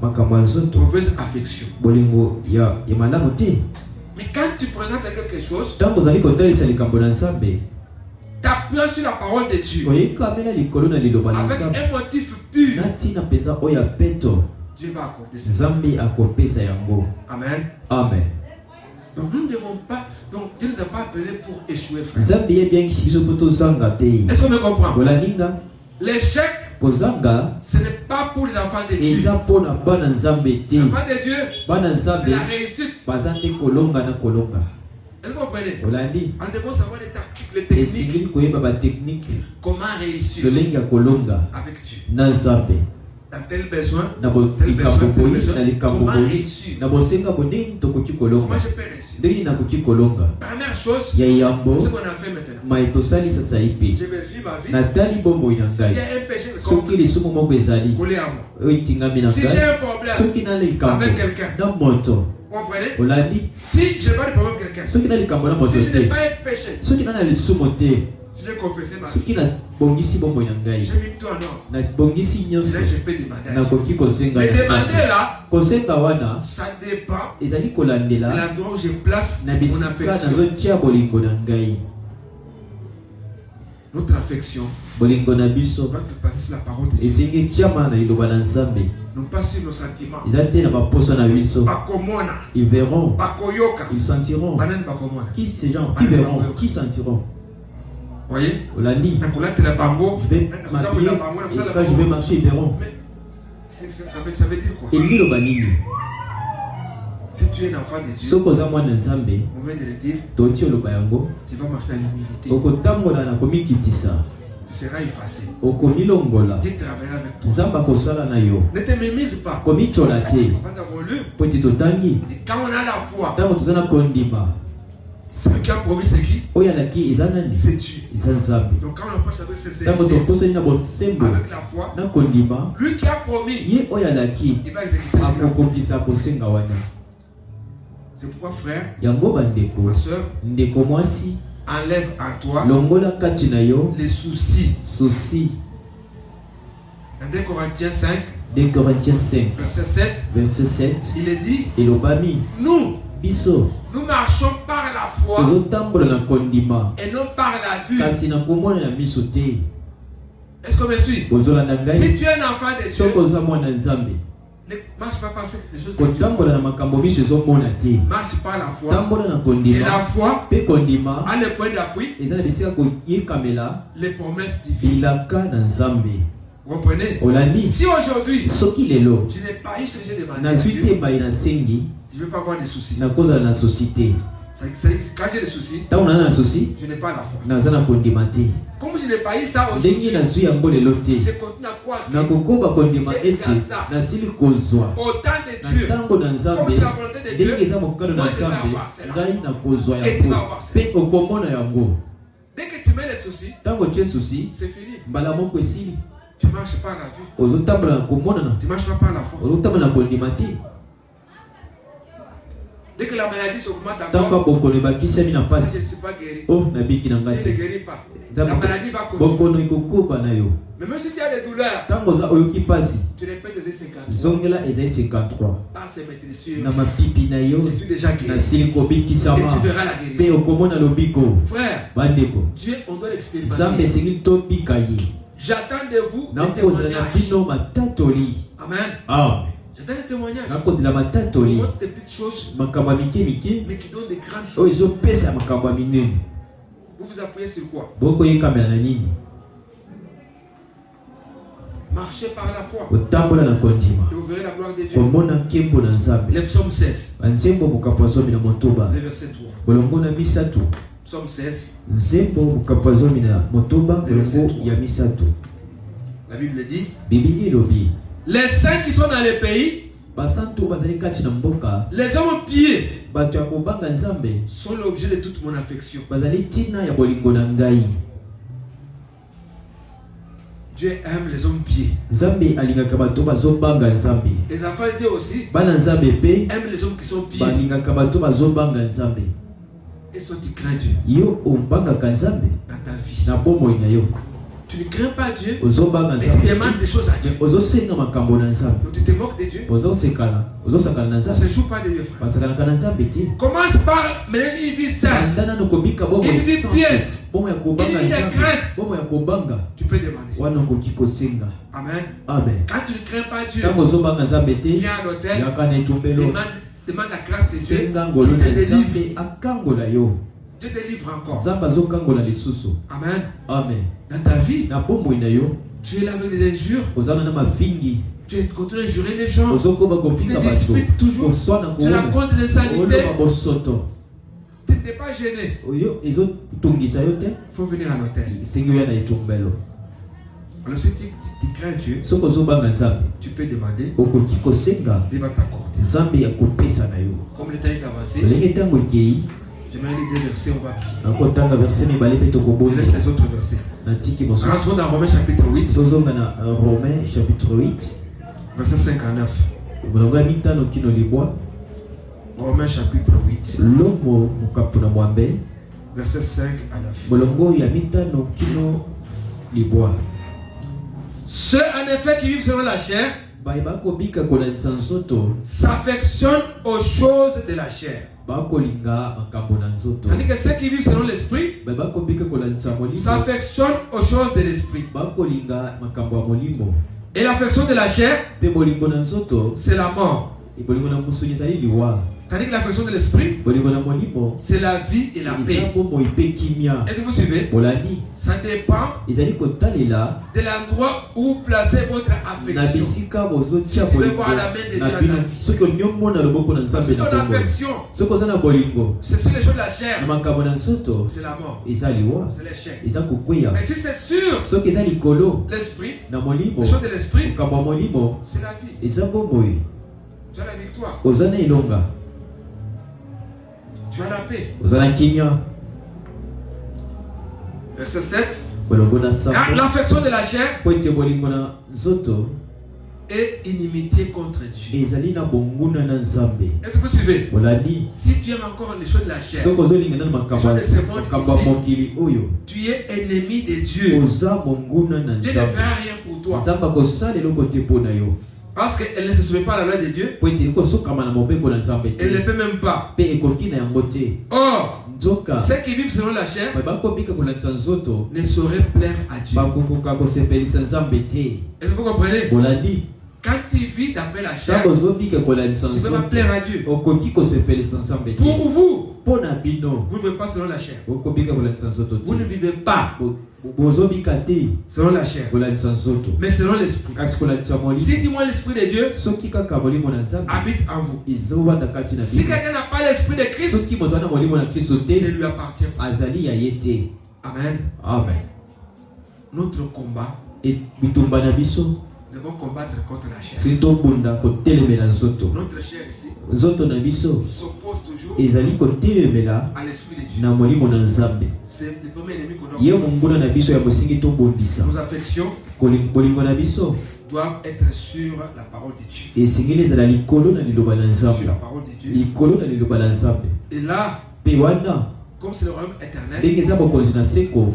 B: makambo ya nzoto
A: mauvaise affection.
B: bolingo ya malamu te
A: Mais quand tu présentes quelque chose,
B: ntango ozali kotalisa likambo na nzambe
A: t'appuies sur la parole de Dieu
B: oyekamela likolo na liloba na
A: avec
B: nzambe
A: un motif pur.
B: na ntina mpenza oyo ya peto
A: Dieu va accorder ça.
B: nzambe akopesa yango
A: Amen.
B: amen
A: Donc nous ne devons pas. Donc Dieu nous a pas appelés pour échouer, frère.
B: nzambe yebiyangisi biso mpo tozanga te
A: Est-ce qu'on me comprend?
B: olaninga
A: L'échec,
B: kozanga
A: ce n'est pas pour les enfants de Dieu.
B: eza mpona bana nzambe te
A: Les enfants de Dieu,
B: bana
A: c'est
B: nzambe
A: la réussite.
B: baza nde kolonga na kolonga
A: Est-ce que vous comprenez?
B: olandi
A: On devons savoir les tactiques les techniques.
B: esengeli koyeba batechnike
A: Comment réussir
B: lolenge ya kolonga
A: avec Dieu.
B: na nzambe
A: Dans tel besoin,
B: na
A: tel
B: likambo
A: besoin, tel
B: boyi
A: besoin.
B: na likambo
A: Comment
B: boyi
A: réussir?
B: na bosenga bo ndenge tokoki kolonga
A: Comment je peux réussir?
B: ndenge nakoki kolonga
A: Première chose,
B: ya
A: c'est
B: yambo
A: ce qu'on a fait maintenant.
B: mai tosalisa sai pe
A: Je vais vivre ma vie.
B: natali bomboi na
A: S'il y
B: ngai
A: a un péché de
B: soki lisumu moko ezali
A: collé à moi.
B: oyo etingami na
A: Si j'ai
B: ngai
A: un problème
B: soki na likambo
A: avec quelqu'un,
B: na moto
A: vous comprenez?
B: olandi
A: Si je n'ai pas de problème avec quelqu'un,
B: soki na likambo na moto
A: si je n'ai
B: te
A: pas un péché,
B: soki na lisumu te
A: si j'ai confessé ma vie,
B: soki nabongisi bomboi na ngai
A: j'ai mis tout en ordre.
B: nabongisi nyonso
A: Là, je peux demander à Dieu.
B: nakoki kosenga
A: Mais
B: na
A: demander
B: nzambe
A: là,
B: kosenga wana
A: ça dépend
B: ezali
A: de
B: kolandela
A: l'endroit où je place
B: na
A: mon
B: bisika
A: affection.
B: nazotia bolingo na ngai
A: Notre affection
B: bolingo na biso
A: doit être placée sur la parole de Dieu.
B: esengi etiama na liloba na nzambe
A: Non pas sur nos sentiments.
B: eza te na baposo na biso
A: Bakomona,
B: ils verront
A: bakoyoka,
B: ils sentiront
A: banani bakomona.
B: qui ces gens qui verront qui sentiront
A: Voyez?
B: olandi
A: Nakolatela bango,
B: je vais m'habiller et quand je vais marcher ils verront
A: Mais ça veut dire quoi?
B: elingi loba nini
A: Si tu es un enfant de Dieu,
B: soki oza mwana nzambe
A: on vient de le dire,
B: toti oloba yango
A: tu vas marcher dans l'humilité.
B: okotambola na komikitisa
A: Tu seras effacé.
B: okomilongola
A: Dieu travaillera avec toi.
B: nzambe akosala na yo
A: Ne te mémise pas.
B: komityola te
A: Quand nous avons lu,
B: po ete totangi
A: et quand on a la foi,
B: ntango toza na kondima
A: celui qui a promis c'est qui?
B: oyo alaki eza nani
A: C'est Dieu.
B: eza nzambe
A: Donc quand on approche avec
B: ntango
A: sincérité,
B: toposani na bosembo
A: avec la foi,
B: na kondima
A: lui qui a promis,
B: ye oyo alaki
A: il va exécuter ce qu'il a promis.
B: akokokisa kosenga wana
A: C'est pourquoi, frère,
B: yango bandeko
A: ma soeur,
B: ndeko mwasi
A: enlève en toi
B: longola kati na yo
A: les soucis.
B: susi.
A: Dans 2 Corinthiens 5,
B: 2 Corinthiens 5
A: verset 7,
B: verset 7
A: il est dit,
B: elobami
A: nous
B: biso
A: marchons par la foi
B: tozotambola na kondima
A: et non par la vue.
B: kasi na komona na miso te.
A: Est-ce qu'on me suit?
B: Kozolanda
A: Si
B: ngai
A: tu es un enfant de Dieu,
B: soki oza mwana nzambe
A: ne marche pas par les choses que tu
B: kotambola na makambo miso ezomona te,
A: marche par la foi.
B: tambola na
A: Et
B: kondima
A: la foi
B: mpe kondima
A: a le point d'appui,
B: eza na bisika koyekamela
A: les promesses divines.
B: bilaka na nzambe.
A: Vous comprenez?
B: Olandi
A: Si aujourd'hui,
B: soki lelo
A: je n'ai pas eu ce que j'ai demandé à
B: nazwi te
A: Dieu,
B: bai nasengi
A: je ne vais pas avoir de soucis.
B: nakozala na sosi te.
A: Quand j'ai des soucis,
B: ntango naza na sosi
A: je n'ai pas la foi.
B: naza na kondima te.
A: Comme je n'ai pas eu ça
B: ndenge
A: aujourd'hui,
B: nazwi yango lelo te
A: je continue à croire que
B: nakokoba kondima ete nasili kozwa
A: au temps de
B: na
A: Dieu,
B: ntango na
A: comme
B: nzambe
A: c'est la volonté de
B: ndenge
A: Dieu,
B: eza mokano na
A: moi je vais
B: nzambe
A: avoir cela.
B: ngai nakozwa
A: Et tu vas
B: yango
A: avoir cela.
B: mpe okomona yango.
A: Dès que tu mets les soucis,
B: ntango tie susi
A: c'est fini.
B: mbala moko esili
A: Tu ne marches pas à la vue.
B: ozotambola na komonana,
A: Tu ne marches pas par la foi.
B: ozotambola na kondima te.
A: Dès que la maladie s'augmente
B: ntango
A: encore,
B: bokono ebakisami na
A: je
B: mpasi
A: ne suis pas guéri.
B: o nabiki na ngai
A: Dieu ne
B: te,
A: guérit pas. La maladie va continuer.
B: bokono ekokoba na yo.
A: Mais même si tu as des douleurs,
B: ntango oza oyoki mpasi
A: tu répètes les 50.
B: zongela ezali 53
A: Par ces maîtrisures,
B: na mapipi na yo
A: je suis déjà guéri.
B: nasili
A: Et
B: kobikisama
A: tu verras la
B: mpe
A: guérison.
B: okomona lobiko.
A: Frère,
B: Bandeko
A: Dieu, on doit
B: nzambe
A: l'expérimenter.
B: esengeli tobika ye.
A: J'attends de vous des
B: nakozela na
A: témoignages.
B: bino matatoli.
A: Amen.
B: Amen.
A: J'attends des témoignages.
B: nakozela
A: On
B: matatoli
A: montre des petites choses,
B: makambo ya mike mike
A: mais qui donnent des grandes
B: oyo
A: choses.
B: ezopesa makambo ya minene.
A: Vous vous appuyez sur quoi?
B: bokoyekamela na nini?
A: Marchez par la foi.
B: kotambola na kondima
A: Et vous verrez la gloire de Dieu.
B: komona nkembo na nzambe.
A: Le psaume 16,
B: banzembo mokapo ya zomi na motoba
A: le verset 3.
B: bolongo na misato.
A: Psaume 16,
B: nzembo mokapo ya zomi na motoba bolongo ya misato.
A: la Bible dit,
B: bibili elobi
A: les saints qui sont dans le pays,
B: basantu bazali kati na mboka,
A: les hommes pieux,
B: bato ya kobanga nzambe
A: sont l'objet de toute mon affection.
B: bazali ntina ya bolingo na ngai.
A: Dieu aime les hommes pieux.
B: nzambe alingaka bato bazobanga nzambe.
A: Les enfants de Dieu aussi
B: bana nzambe mpe
A: aiment les hommes qui sont pieux.
B: balingaka bato bazobanga nzambe.
A: Et soit tu crains Dieu
B: yo obangaka nzambe
A: dans ta vie.
B: na bomoi na yo,
A: Tu ne crains pas Dieu,
B: ozobanga
A: mais tu
B: nzambe
A: demandes des choses à Dieu.
B: me ozosenga makambo na nzambe.
A: Donc tu te moques de Dieu.
B: ozosakana na
A: On ne
B: nzambe,
A: se joue pas de Dieu, frère.
B: basakanaka na nzambe te.
A: Commence par mener une vie sainte.
B: banza nano kobika bomoi
A: Une vie
B: sante,
A: pieuse.
B: bomoi ya kobanga
A: Une vie de
B: nzambe,
A: crainte.
B: bomoi ya kobanga
A: Tu peux demander.
B: wana okoki kosenga.
A: Amen.
B: Amen.
A: Quand tu ne crains pas Dieu,
B: ntango ozobanga nzambe te,
A: viens à l'hôtel,
B: yaka na etumbelo,
A: demande la grâce de Dieu.
B: senga ngolo
A: Il
B: na
A: te délivre.
B: nzambe akangola yo.
A: Dieu te délivre encore.
B: nzambe azokangola lisusu.
A: Amen.
B: Amen.
A: Dans ta vie,
B: na bomoi na yo
A: tu es là avec des injures.
B: ozana na mavingi,
A: Tu continues à jurer les gens.
B: ozokoba
A: Tu
B: kobika
A: te
B: bato
A: disputes toujours.
B: koswana
A: Tu racontes des insanités.
B: oloba bosoto.
A: Tu tu n'es pas gêné,
B: il
A: faut venir à l'hôtel. Alors si tu crains Dieu, tu peux demander, Dieu va t'accorder. Comme le temps est avancé, j'aimerais lire des versets, on va prier. Je laisse les autres versets. Rentrons dans Romains chapitre 8,
B: Romains chapitre 8,
A: verset 5 à 9. Romains chapitre 8, verset 5 à 9. Ceux en effet qui vivent selon la chair s'affectionnent aux choses de la chair. Tandis que ceux qui vivent selon l'esprit s'affectionnent aux choses de l'esprit. Et l'affection de la chair, c'est la mort. Tandis que l'affection de l'esprit, c'est la vie et la paix. Est-ce que vous suivez? Ça dépend de l'endroit où vous placez votre affection. Si vous pouvez voir la main de Dieu dans ta vie. Si ton affection, c'est sur les choses de la chair, c'est la mort. C'est l'échec. Mais si c'est sur l'esprit, les choses de l'esprit, c'est la vie. Tu as la victoire. Tu as la paix. Verset 7. L'affection de la chair est inimitié contre Dieu. Est-ce que vous suivez? Si tu aimes encore les choses de la chair, les choses de ce monde ici, tu es ennemi de Dieu. Dieu ne fera rien pour toi. Parce qu'elle ne se souvient pas à la loi de Dieu. Elle ne peut même pas. Or, ceux qui vivent selon la chair ne sauraient plaire à Dieu. Est-ce que vous comprenez? Quand tu vis d'après la chair, tu ne peux pas plaire à Dieu. Pour vous, vous ne vivez pas selon la chair. Vous ne vivez pas selon la chair, mais selon l'esprit. Si dis-moi l'esprit de Dieu habite en vous. Si quelqu'un n'a pas l'esprit de Christ, il ne lui appartient pas. Amen.
B: Amen.
A: Notre combat, nous devons combattre contre la chair. Notre chair ici s'oppose toujours à l'esprit de Dieu. C'est le premier ennemi qu'on a. Nos affections doivent être sur la parole de Dieu. Sur la parole de Dieu. Et là, comme c'est le royaume éternel, si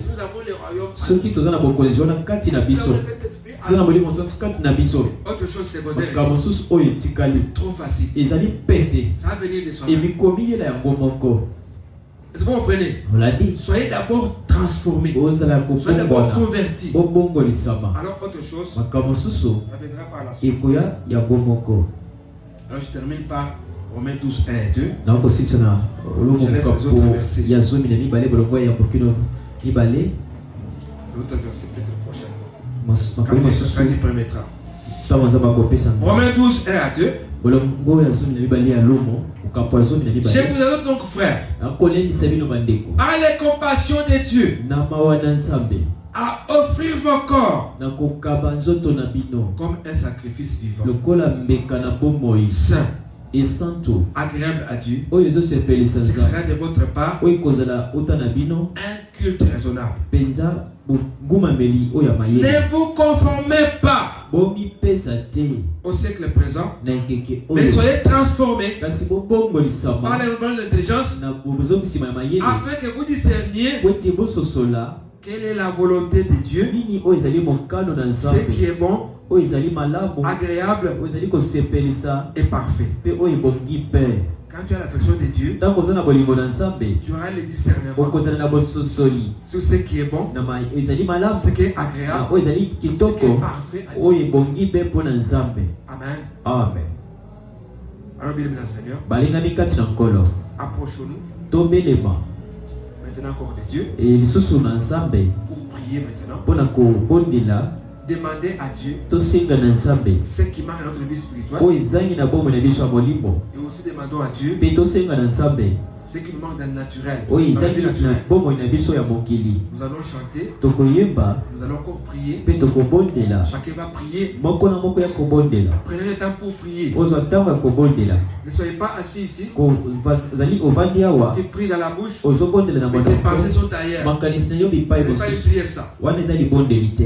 A: nous avons le royaume, autre chose secondaire, c'est trop facile. Ça va venir de soi-même. Est-ce que vous comprenez? Soyez d'abord transformés. Soyez d'abord convertis. Alors autre chose, ça viendra par la suite. Alors je termine par Romains 12, 1 et 2. Je laisse les autres versets. L'autre verset peut-être prochainement. Quand il permettra. Romains 12, 1 à 2. Je vous adore donc, frères, par les compassions de Dieu, à offrir vos corps comme un sacrifice vivant, saint, agréable à Dieu. Ce sera de votre part un culte raisonnable. Ne vous conformez pas au siècle présent, mais soyez transformés par la nouvelle intelligence afin que vous discerniez quelle est la volonté de Dieu, ce qui est bon, agréable et parfait. Quand tu as l'affection de Dieu, tu auras le discernement sur ce qui est bon, ce qui est agréable, ce qui est parfait à Dieu. Amen.
B: Amen.
A: Alors, bien aimé dans le Seigneur, approchons-nous maintenant encore de Dieu pour prier maintenant. demander à Dieu
B: tosenga na nzambe
A: ce qui manque dans notre vie spirituelle.
B: oyo ezangi na bomoi na biso ya molimo
A: Et aussi demandons à Dieu
B: mpe tosenga na nzambe
A: ce qui nous manque dans le naturel.
B: oyo
A: Dans la
B: ezangi
A: vie
B: na
A: naturelle.
B: bomoi na biso ya mokili.
A: Nous allons chanter,
B: Tokoyemba
A: nous allons encore prier.
B: mpe tokobondela
A: Chacun va prier.
B: moko na moko ya kobondela
A: Prenez le temps pour prier.
B: ozwa ntango ya kobondela
A: Ne soyez pas assis ici.
B: ozali ovandi awa
A: Tu pries dans la bouche,
B: ozobondela na
A: mais tes pensées
B: monoko
A: sont ailleurs.
B: makanisi na yo
A: Ce
B: bipai
A: n'est pas une
B: mosusu
A: prière ça.
B: wana eza libondeli te.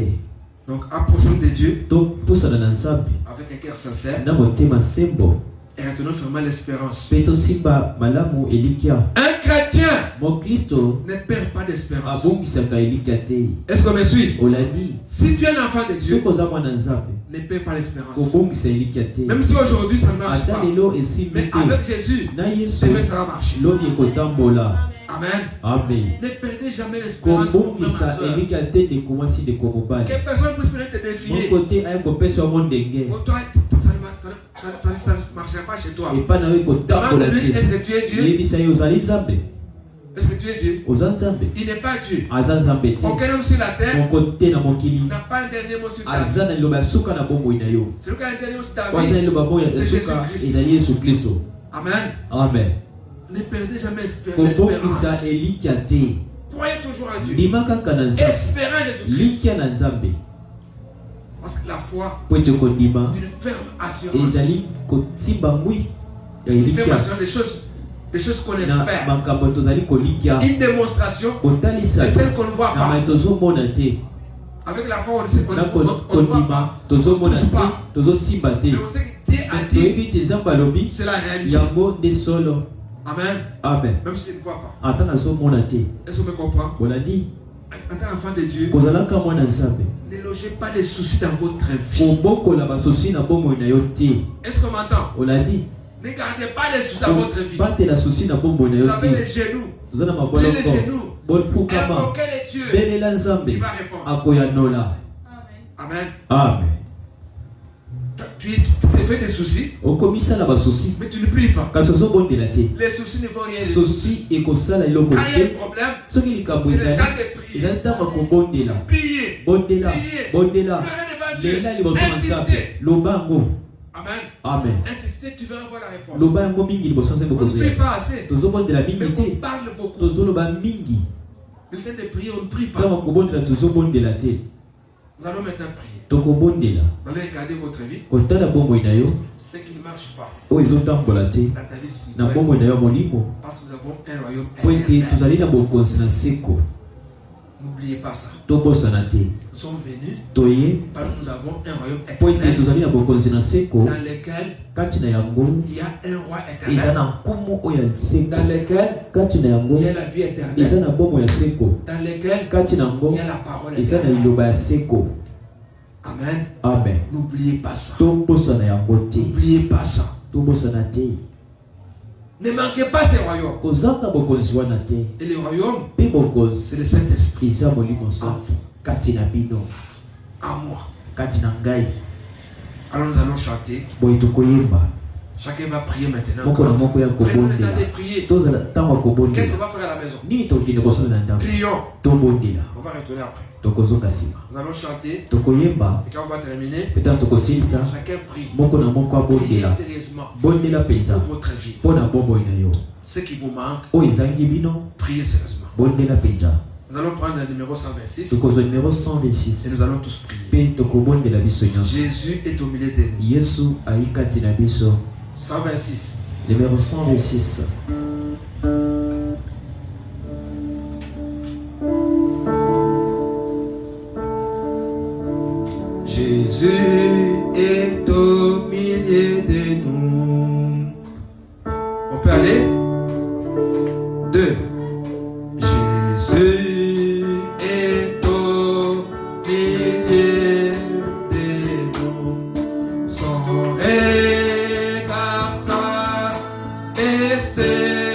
A: Donc approchons de Dieu
B: Topusana na nzambe
A: avec un cœur sincère
B: na motema sembo
A: et retenons fermement l'espérance.
B: mpe tosimba malamu elikya.
A: Un chrétien
B: Moklisto
A: ne perd pas d'espérance.
B: abongisaka elikya te.
A: Est-ce qu'on me suit?
B: olandi
A: Si tu es un enfant de Dieu,
B: soki oza mwana nzambe
A: ne perds pas l'espérance.
B: kobongisa elikya te.
A: Même si aujourd'hui ça ne marche
B: ata
A: pas,
B: lelo esimbi
A: mais
B: te
A: avec Jésus,
B: na yesu
A: demain ça va marcher.
B: loni ekotambola.
A: Amen.
B: Amen.
A: Ne perdez jamais l'espérance.
B: kobongisa elikya te ndeko mwasi ndeko mobali.
A: Que personne puisse venir te défier.
B: moko te aye kopesa yo mo ndenge
A: Oh, toi, ça ne marchera pas chez toi.
B: epai na yo ekotambola
A: Demande-lui,
B: te.
A: est-ce que tu es Dieu?
B: yebisa ye ozali nzambe
A: Est-ce que tu es Dieu?
B: oza nzambe
A: Il n'est pas Dieu.
B: aza nzambe te.
A: Aucun homme sur la terre
B: moko te na mokili
A: n'a pas un dernier mot sur ta vie.
B: aza na liloba ya suka na bomoi na yo.
A: Celui qui a un dernier mot sur ta
B: po aza na
A: vie,
B: liloba moya ya
A: c'est
B: suka
A: Jésus-Christ.
B: ezali yesu kristo.
A: Amen.
B: amen.
A: Ne perdez jamais
B: kobongisa
A: l'espérance.
B: elikya te.
A: Croyez toujours en Dieu.
B: ndima kaka na nzambe
A: Espérant Jésus-Christ.
B: likya na nzambe
A: Parce que la foi
B: po ete kondima
A: est une ferme assurance.
B: ezali kosimba ngwi ya
A: Une ferme
B: elikya
A: assurance des choses qu'on
B: na
A: espère.
B: makambo tozali kolikya
A: Une démonstration de
B: kotalisa
A: celle qu'on ne voit
B: na
A: pas.
B: mai tozomona te.
A: Avec la foi, on ne sait
B: na
A: on ne voit
B: kondima
A: pas.
B: tozomona
A: touche
B: te
A: pas.
B: tozosimba te.
A: Mais on sait que Dieu a dit,
B: toyebi te nzambe alobi
A: c'est la réalité.
B: yango nde solo.
A: Amen.
B: amen.
A: Même si je ne vois pas.
B: ata nazomona te.
A: Est-ce qu'on me comprend?
B: bolandi
A: En tant qu'enfant de Dieu,
B: kozalaka mwana nzambe
A: ne logez pas les soucis dans votre vie.
B: kobokola basosi na bomoi na yo te.
A: Est-ce qu'on m'entend?
B: olandi
A: Ne gardez pas les soucis dans votre vie.
B: batela sosi na bomoi na
A: Vous
B: yo
A: avez les
B: te.
A: genoux.
B: toza na
A: Pliez
B: maboloko
A: les genoux.
B: bofukama
A: Invoquez les dieux.
B: belela nzambe
A: Il va répondre.
B: akoyanola.
A: Amen.
B: amen.
A: Tu te fais des soucis,
B: okomisala basosi
A: mais tu ne pries pas.
B: kasi ozobondela te.
A: Les soucis ne vont rien dire.
B: sosi ekosala eloko
A: Quand il y a un
B: te.
A: problème,
B: soki likambo
A: c'est le
B: ezali
A: temps de prier.
B: ezali ntango ya kobondela.
A: Priez.
B: bondela
A: Priez.
B: bondela
A: Pleurez devant Dieu.
B: lela liboso na
A: Insistez.
B: nzambe loba yango.
A: Amen.
B: amen.
A: Insistez, tu vas avoir la réponse.
B: loba yango mingi liboso na nzambe
A: On ne prie
B: kozoya.
A: pas assez.
B: tozobondela
A: Mais
B: mingi te
A: on parle beaucoup.
B: tozoloba mingi.
A: Le temps de prier, on ne prie pas.
B: ntango ya kobondela tozobondela te.
A: Nous allons maintenant prier.
B: tokobondela
A: Vous allez regarder votre vie.
B: kotala bomoi na yo
A: Ce qui ne marche pas
B: oyo ezotambola te
A: dans ta vie
B: na
A: spirituelle.
B: bomoi na yo ya molimo
A: Parce que nous avons un royaume
B: po ete
A: éternel.
B: tozali na bokonzi na seko.
A: N'oubliez pas ça.
B: tobosana te.
A: Nous sommes venus
B: toye
A: parce que nous avons un royaume
B: po ete
A: éternel
B: tozali na bokonzi na seko
A: dans lequel
B: kati na yango
A: il y a un roi
B: eza
A: éternel.
B: na nkumu oyo ya seko.
A: Dans lequel
B: kati na yango
A: il y a la vie
B: eza
A: éternelle.
B: na bomoi ya seko.
A: Dans lequel
B: kati na yango
A: il y a la parole
B: eza na
A: éternelle.
B: liloba ya seko.
A: Amen.
B: amen.
A: N'oubliez pas ça.
B: tobosana yango te.
A: N'oubliez pas ça.
B: tobosana te.
A: Ne manquez pas ces royaumes.
B: kozanga bokonzi wana te.
A: Et le royaume,
B: mpe bokonzi
A: c'est le Saint-Esprit.
B: eza molimo
A: En
B: santu
A: vous,
B: kati na bino
A: en moi.
B: kati na ngai.
A: Alors nous allons chanter.
B: boye tokoyemba
A: Chacun va prier maintenant.
B: moko na moko ya
A: Prenons le temps
B: kobondela.
A: de prier.
B: tozala ntango ya
A: Qu'est-ce
B: kobondela
A: qu'on va faire à la maison?
B: nini tokende kosala na ndako.
A: Prions.
B: tobondela
A: On va retourner après.
B: tokozoka nsima.
A: Nous allons chanter.
B: tokoyemba
A: Et quand on va terminer,
B: mpe ntango tokosilisa
A: chacun prie.
B: moko na moko
A: Priez
B: abondela.
A: sérieusement
B: bondela mpenza
A: pour votre vie.
B: mpo na bomoi na yo
A: Ce qui vous manque,
B: oyo ezangi bino.
A: priez sérieusement.
B: bondela mpenza.
A: Nous allons prendre le numéro 126
B: tokozwa numero
A: et
B: 126
A: nous allons tous prier.
B: mpe tokobondela biso nyonso.
A: Jésus est au milieu de nous.
B: yesu ayi kati na biso.
A: 126.
B: Numéro 126.
A: Jésus est au milieu de nous. On peut aller? 2. Jésus est au milieu de nous. Son regard ça et c'est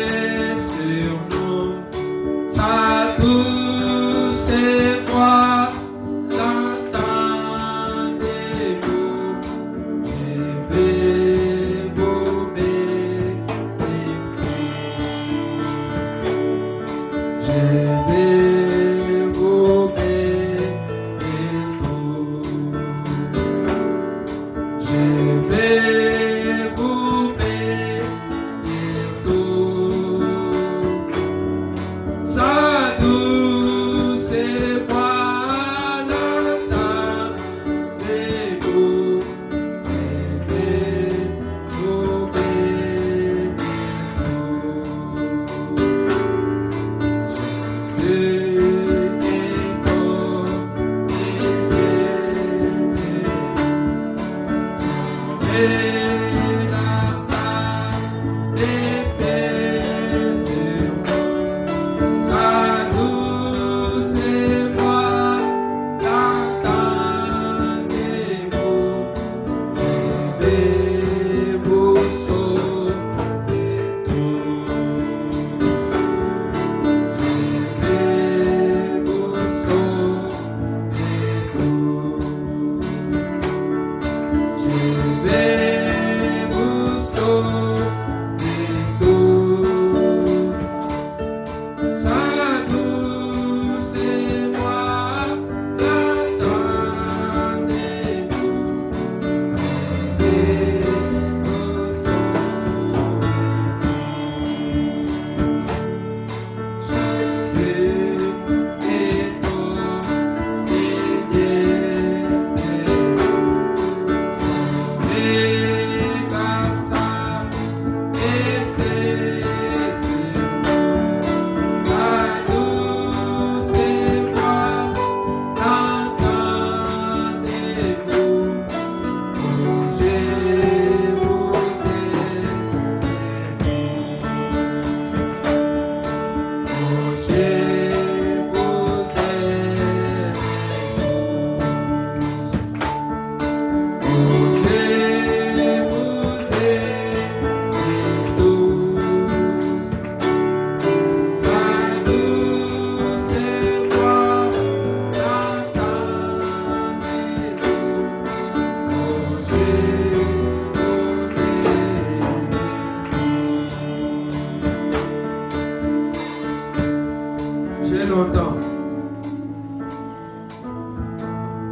A: J'ai longtemps.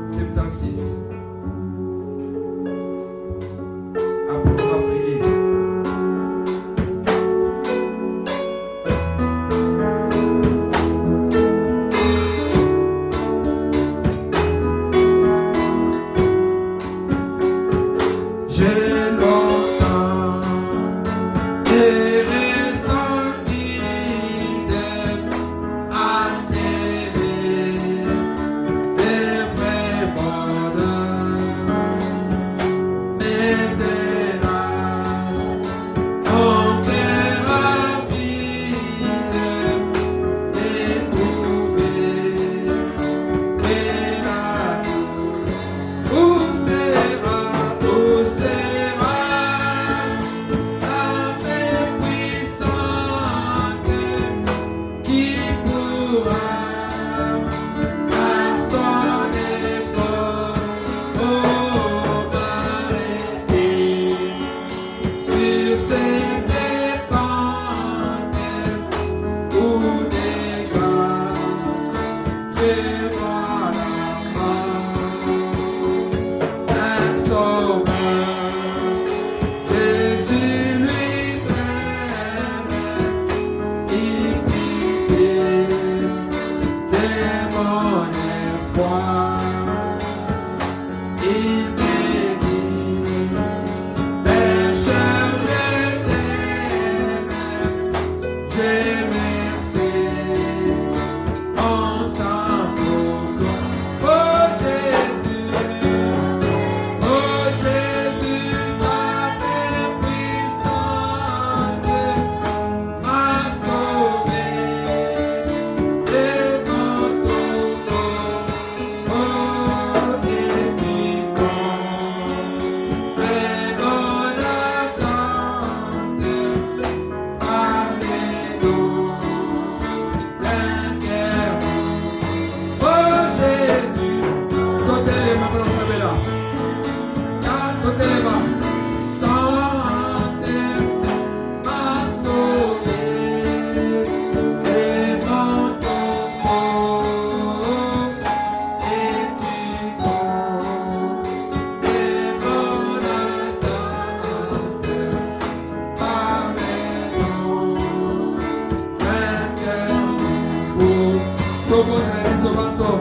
A: 76. Après, on va prier. J'ai longtemps erré sans guide, altéré des vrais bonheurs. Mais hélas, mon cœur avide n'est trouvé que la douleur. Où sera la paix puissante qui pourra, par son effort, m'arrêter sur cette pente où déjà je vois la mort. Un sauveur, Jésus lui-même, il pitié de mon espoir. Il me dit, pécheur, je t'aime, j'ai versé mon sang pour toi. Oh Jésus, ta main puissante m'a sauvé de mon tombeau. Oh, et tu comptes les bonnes attentes par les dons d'un cœur. Oh Jésus, toutes les mains pour nous là. Toutes les mains. Santé m'a sauvé et mon tombeau. Et tu comptes les bonnes attentes par les dons d'un cœur nouveau. Como televiso vaso.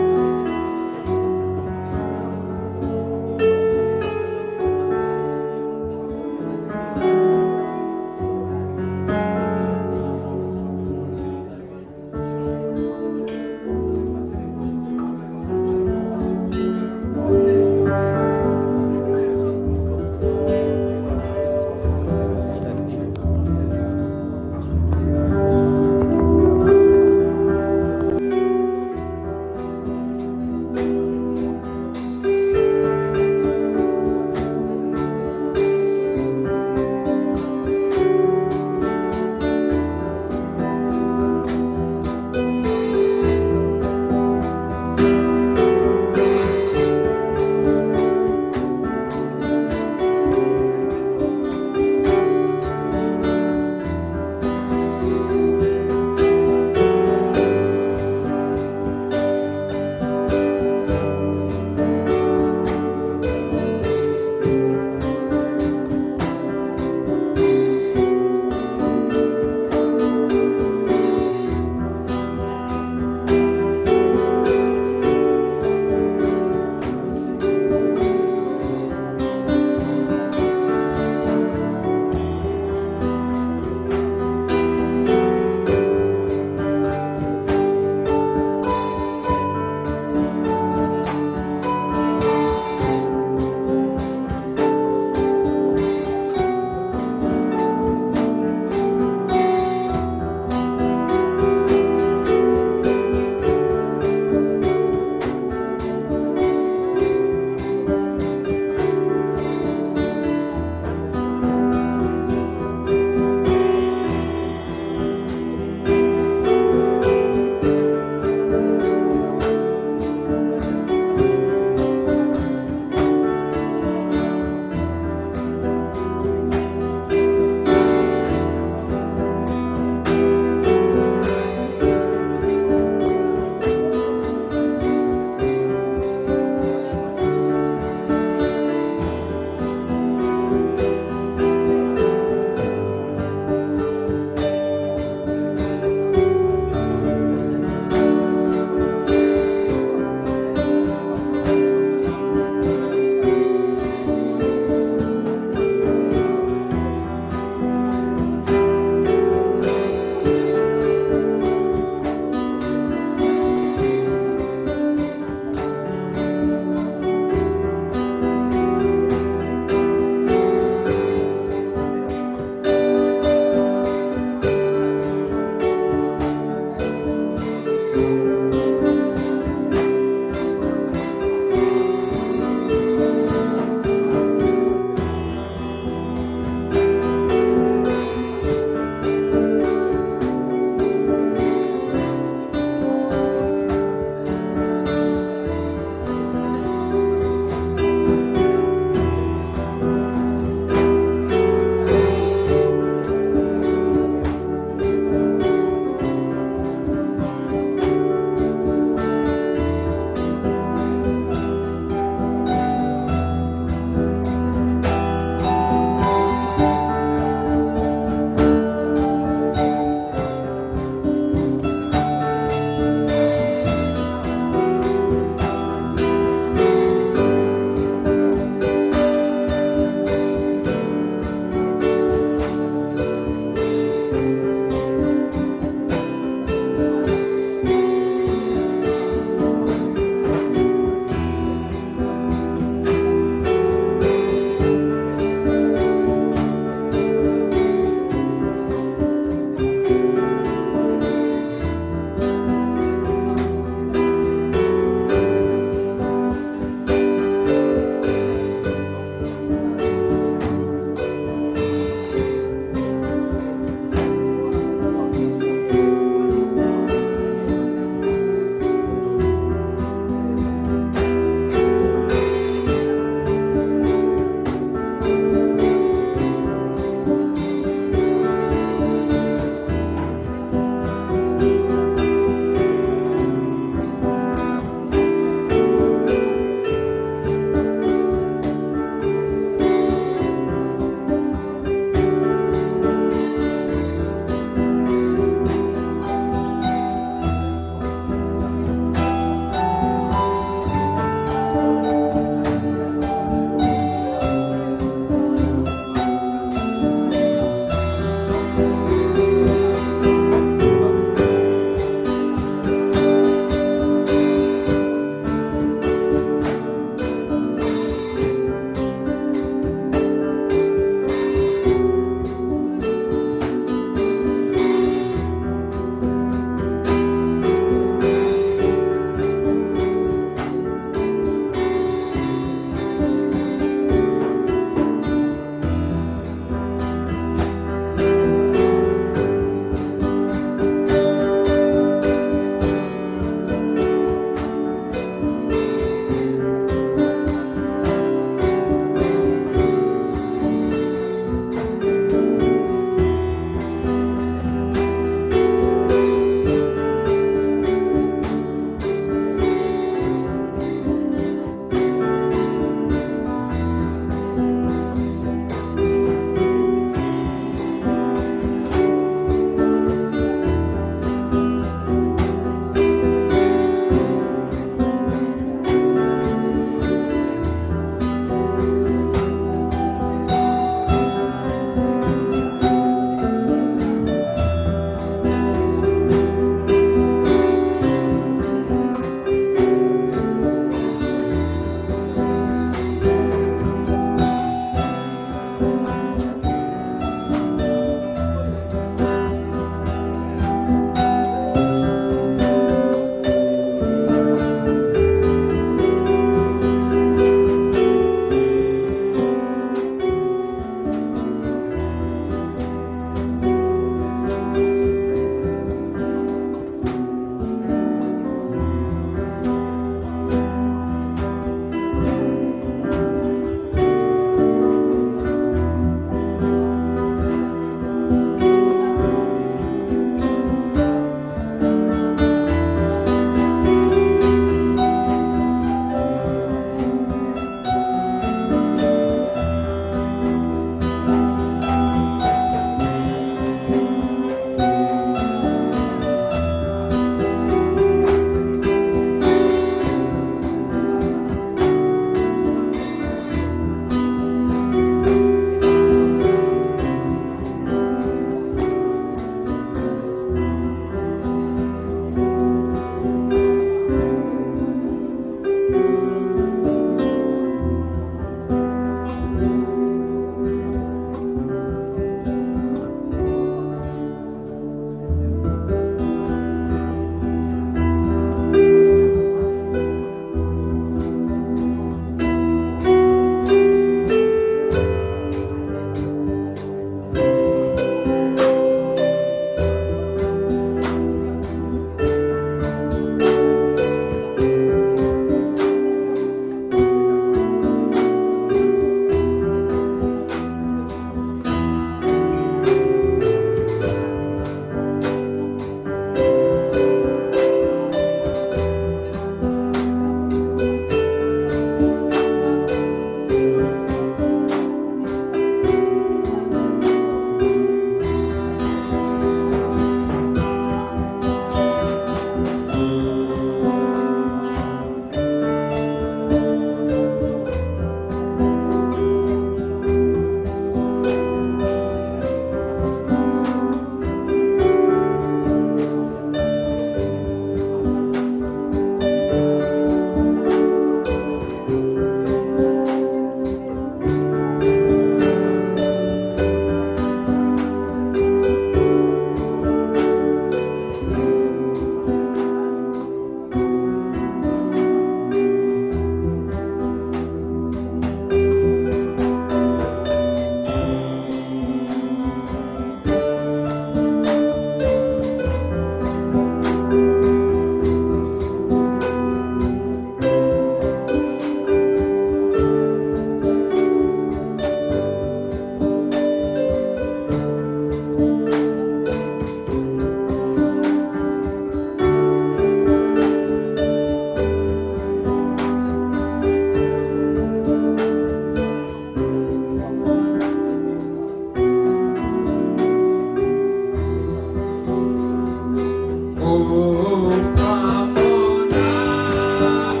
A: Oh, prends mon âme,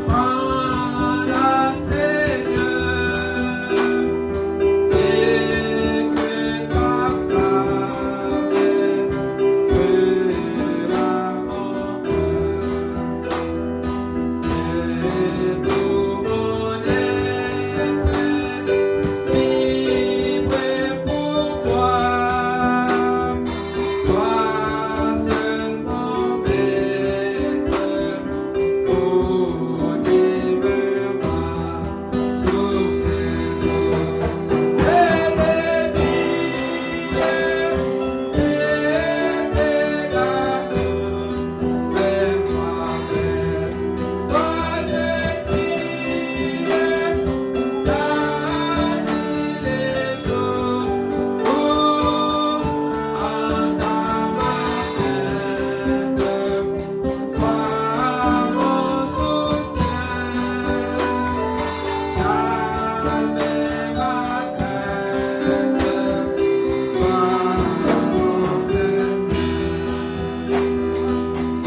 A: prends-la, Seigneur, et que ta flamme brûlera mon cœur, et tout mon être vibre pour toi. Toi seulement maître, oh délivre-moi sur ces eaux. C'est des vies et des gardes vers toi-même. Toi je crie la nuit, les jours, oh, en ta main, sois mon soutien, calme ma crainte, sois mon Seigneur.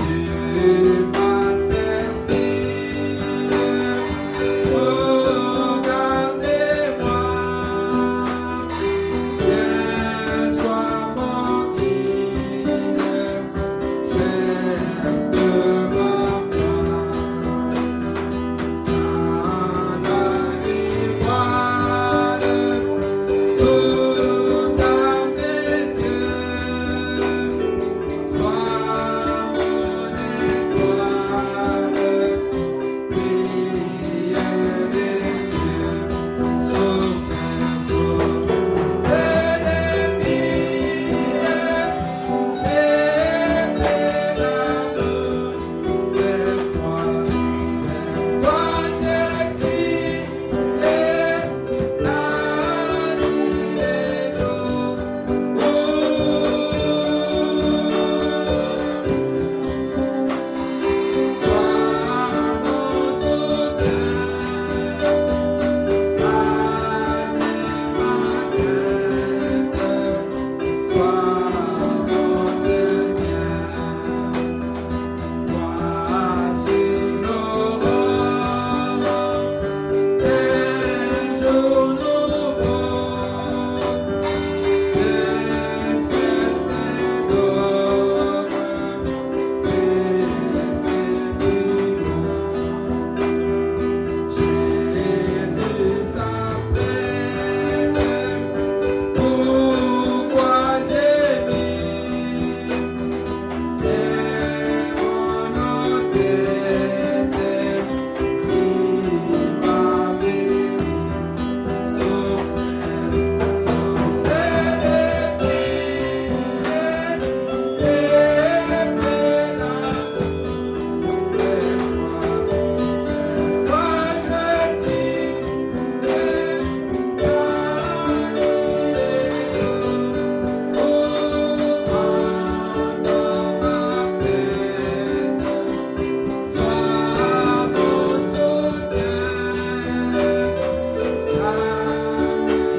A: Tu m'as fait regardez-moi, viens sois mon guide, chef de ma foi, dans la ivoire, tout à mes yeux, sois mon étoile, brille des yeux sur ces eaux. C'est des vies et des d'amour vers toi. Vers toi j'écris la nuit et jour. Sois mon soutien, calme ma crainte, sois mon Seigneur. Voici l'aurore des jours nouveaux, les cieux s'endorment et fait plus beau. Jésus s'apprête, pourquoi gémir? Et mon tête, il m'a béni sur ces vies et plein d'amour vers toi. Toi je crie la nuit et jour, oh, en ma peine, sois mon soutien, calme ma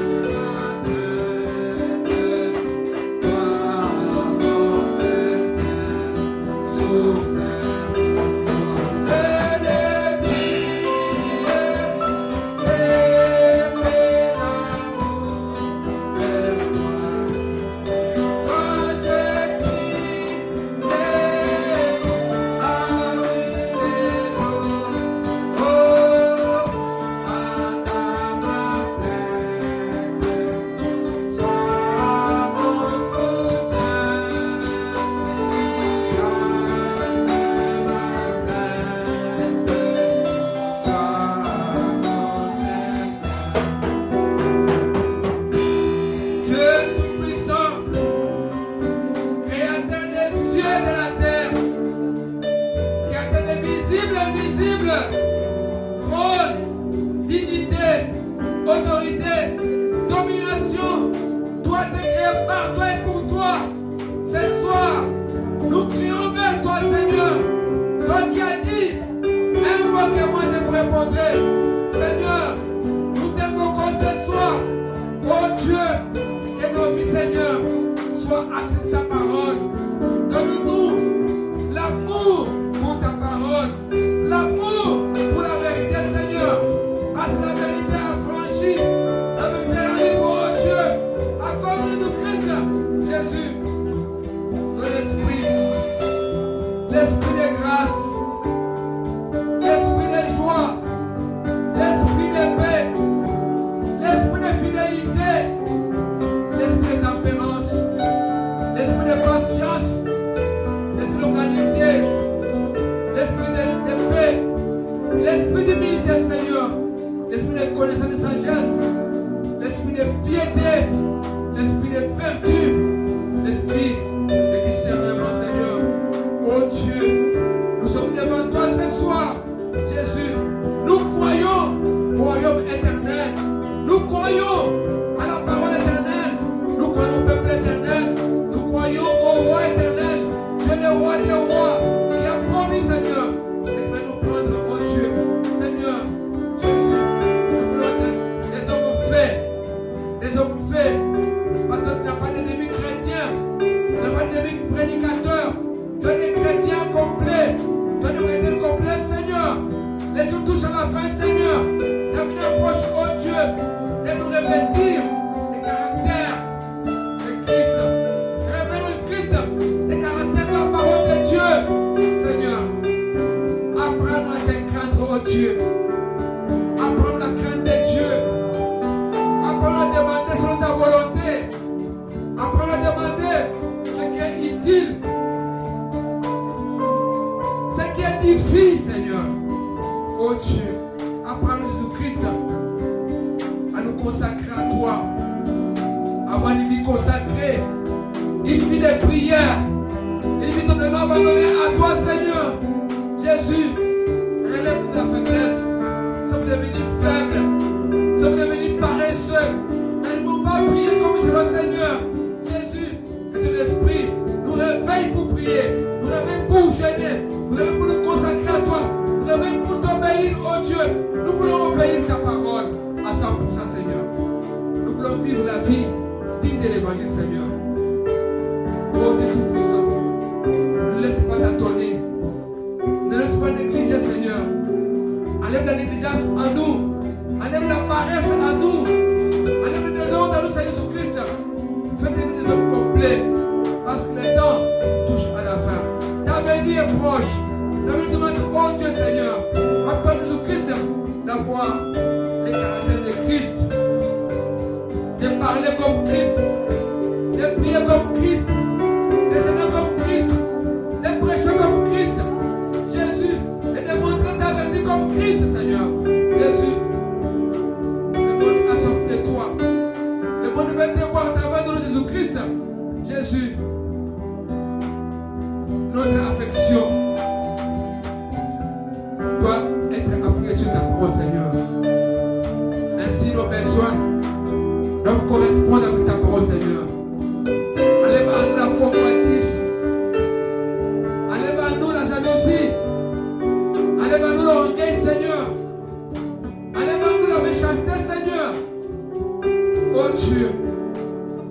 A: crainte, toi mon Seigneur, sur ces des vies et plein d'amour vers toi. Quand j'écris la nuit et jour, oh, en ta main pleine, sois mon soutien, calme ma crainte, sois mon Seigneur. Dieu tout-puissant, créateur des cieux et de la terre, créateur des visibles et invisibles, trône, dignité, autorité, domination, toi t'es créé par toi et pour toi. Ce soir, nous prions vers toi, Seigneur. Toi qui as dit, invoquez-moi, je vous répondrai. Seigneur, nous t'invoquons ce soir. Oh Dieu, que nos vies, Seigneur, soient axées sur ta parole. Donne-nous le roi des rois, qui a promis, Seigneur, et qui va nous prendre, oh Dieu. Seigneur, Jésus, nous voulons être des hommes faits. Des hommes faits. Parce que tu n'as pas d'ennemi chrétien. Tu n'as pas d'ennemi prédicateur. Tu es des chrétiens complets. Tu es des chrétiens complets, Seigneur. Les jours touchent à la fin, Seigneur. Ta venue approche, oh Dieu, de nous revêtir des caractères de Christ. De révéler le Christ, des caractères de la parole de Dieu. Seigneur, apprends-nous à te craindre, oh Dieu. Apprends-nous la crainte de Dieu. Apprends-nous à demander selon ta volonté. Apprends-nous à demander ce qui est utile. Ce qui édifie, Seigneur. Oh Dieu, apprends-nous Jésus-Christ à nous consacrer à toi, avoir une vie consacrée, une vie de prière, une vie totalement abandonnée à toi, Seigneur. Jésus, relève ta faiblesse. Nous sommes devenus faibles, nous sommes devenus paresseux. Nous n'arrivons pas à prier comme il se doit, Seigneur. Jésus, que ton esprit nous réveille pour prier, nous réveille pour gêner, nous réveille pour nous consacrer à toi. Nous réveille pour t'obéir, oh Dieu. Nous voulons obéir ta parole à 100%, Seigneur. Nous voulons vivre la vie digne de l'évangile, Seigneur. Oh Dieu Tout-Puissant, ne laisse pas t'attendre. Ne laisse pas négliger, Seigneur. Enlève la négligence en nous. Enlève la paresse en nous. Enlève le désordre en nous, Seigneur Jésus-Christ. Fais de nous des hommes complets. Parce que le temps touche à la fin. Ta venue est proche. Ta venue demande, oh Dieu Seigneur, apporte Jésus-Christ d'avoir les caractères de Christ. De parler comme Christ. De prier comme Christ. De jeûner comme Christ. De prêcher comme Christ. Jésus, et de montrer ta vertu comme Christ, Seigneur. Jésus, le monde a soif de toi. Le monde veut te voir à travers de Jésus-Christ. Jésus, notre affection doit être appuyée sur ta parole, Seigneur. Ainsi, nos besoins doivent correspondre avec ta parole, Seigneur. Enlève à nous la convoitise. Enlève à nous la jalousie. Enlève à nous l'orgueil, Seigneur. Enlève à nous la méchanceté, Seigneur. Oh Dieu,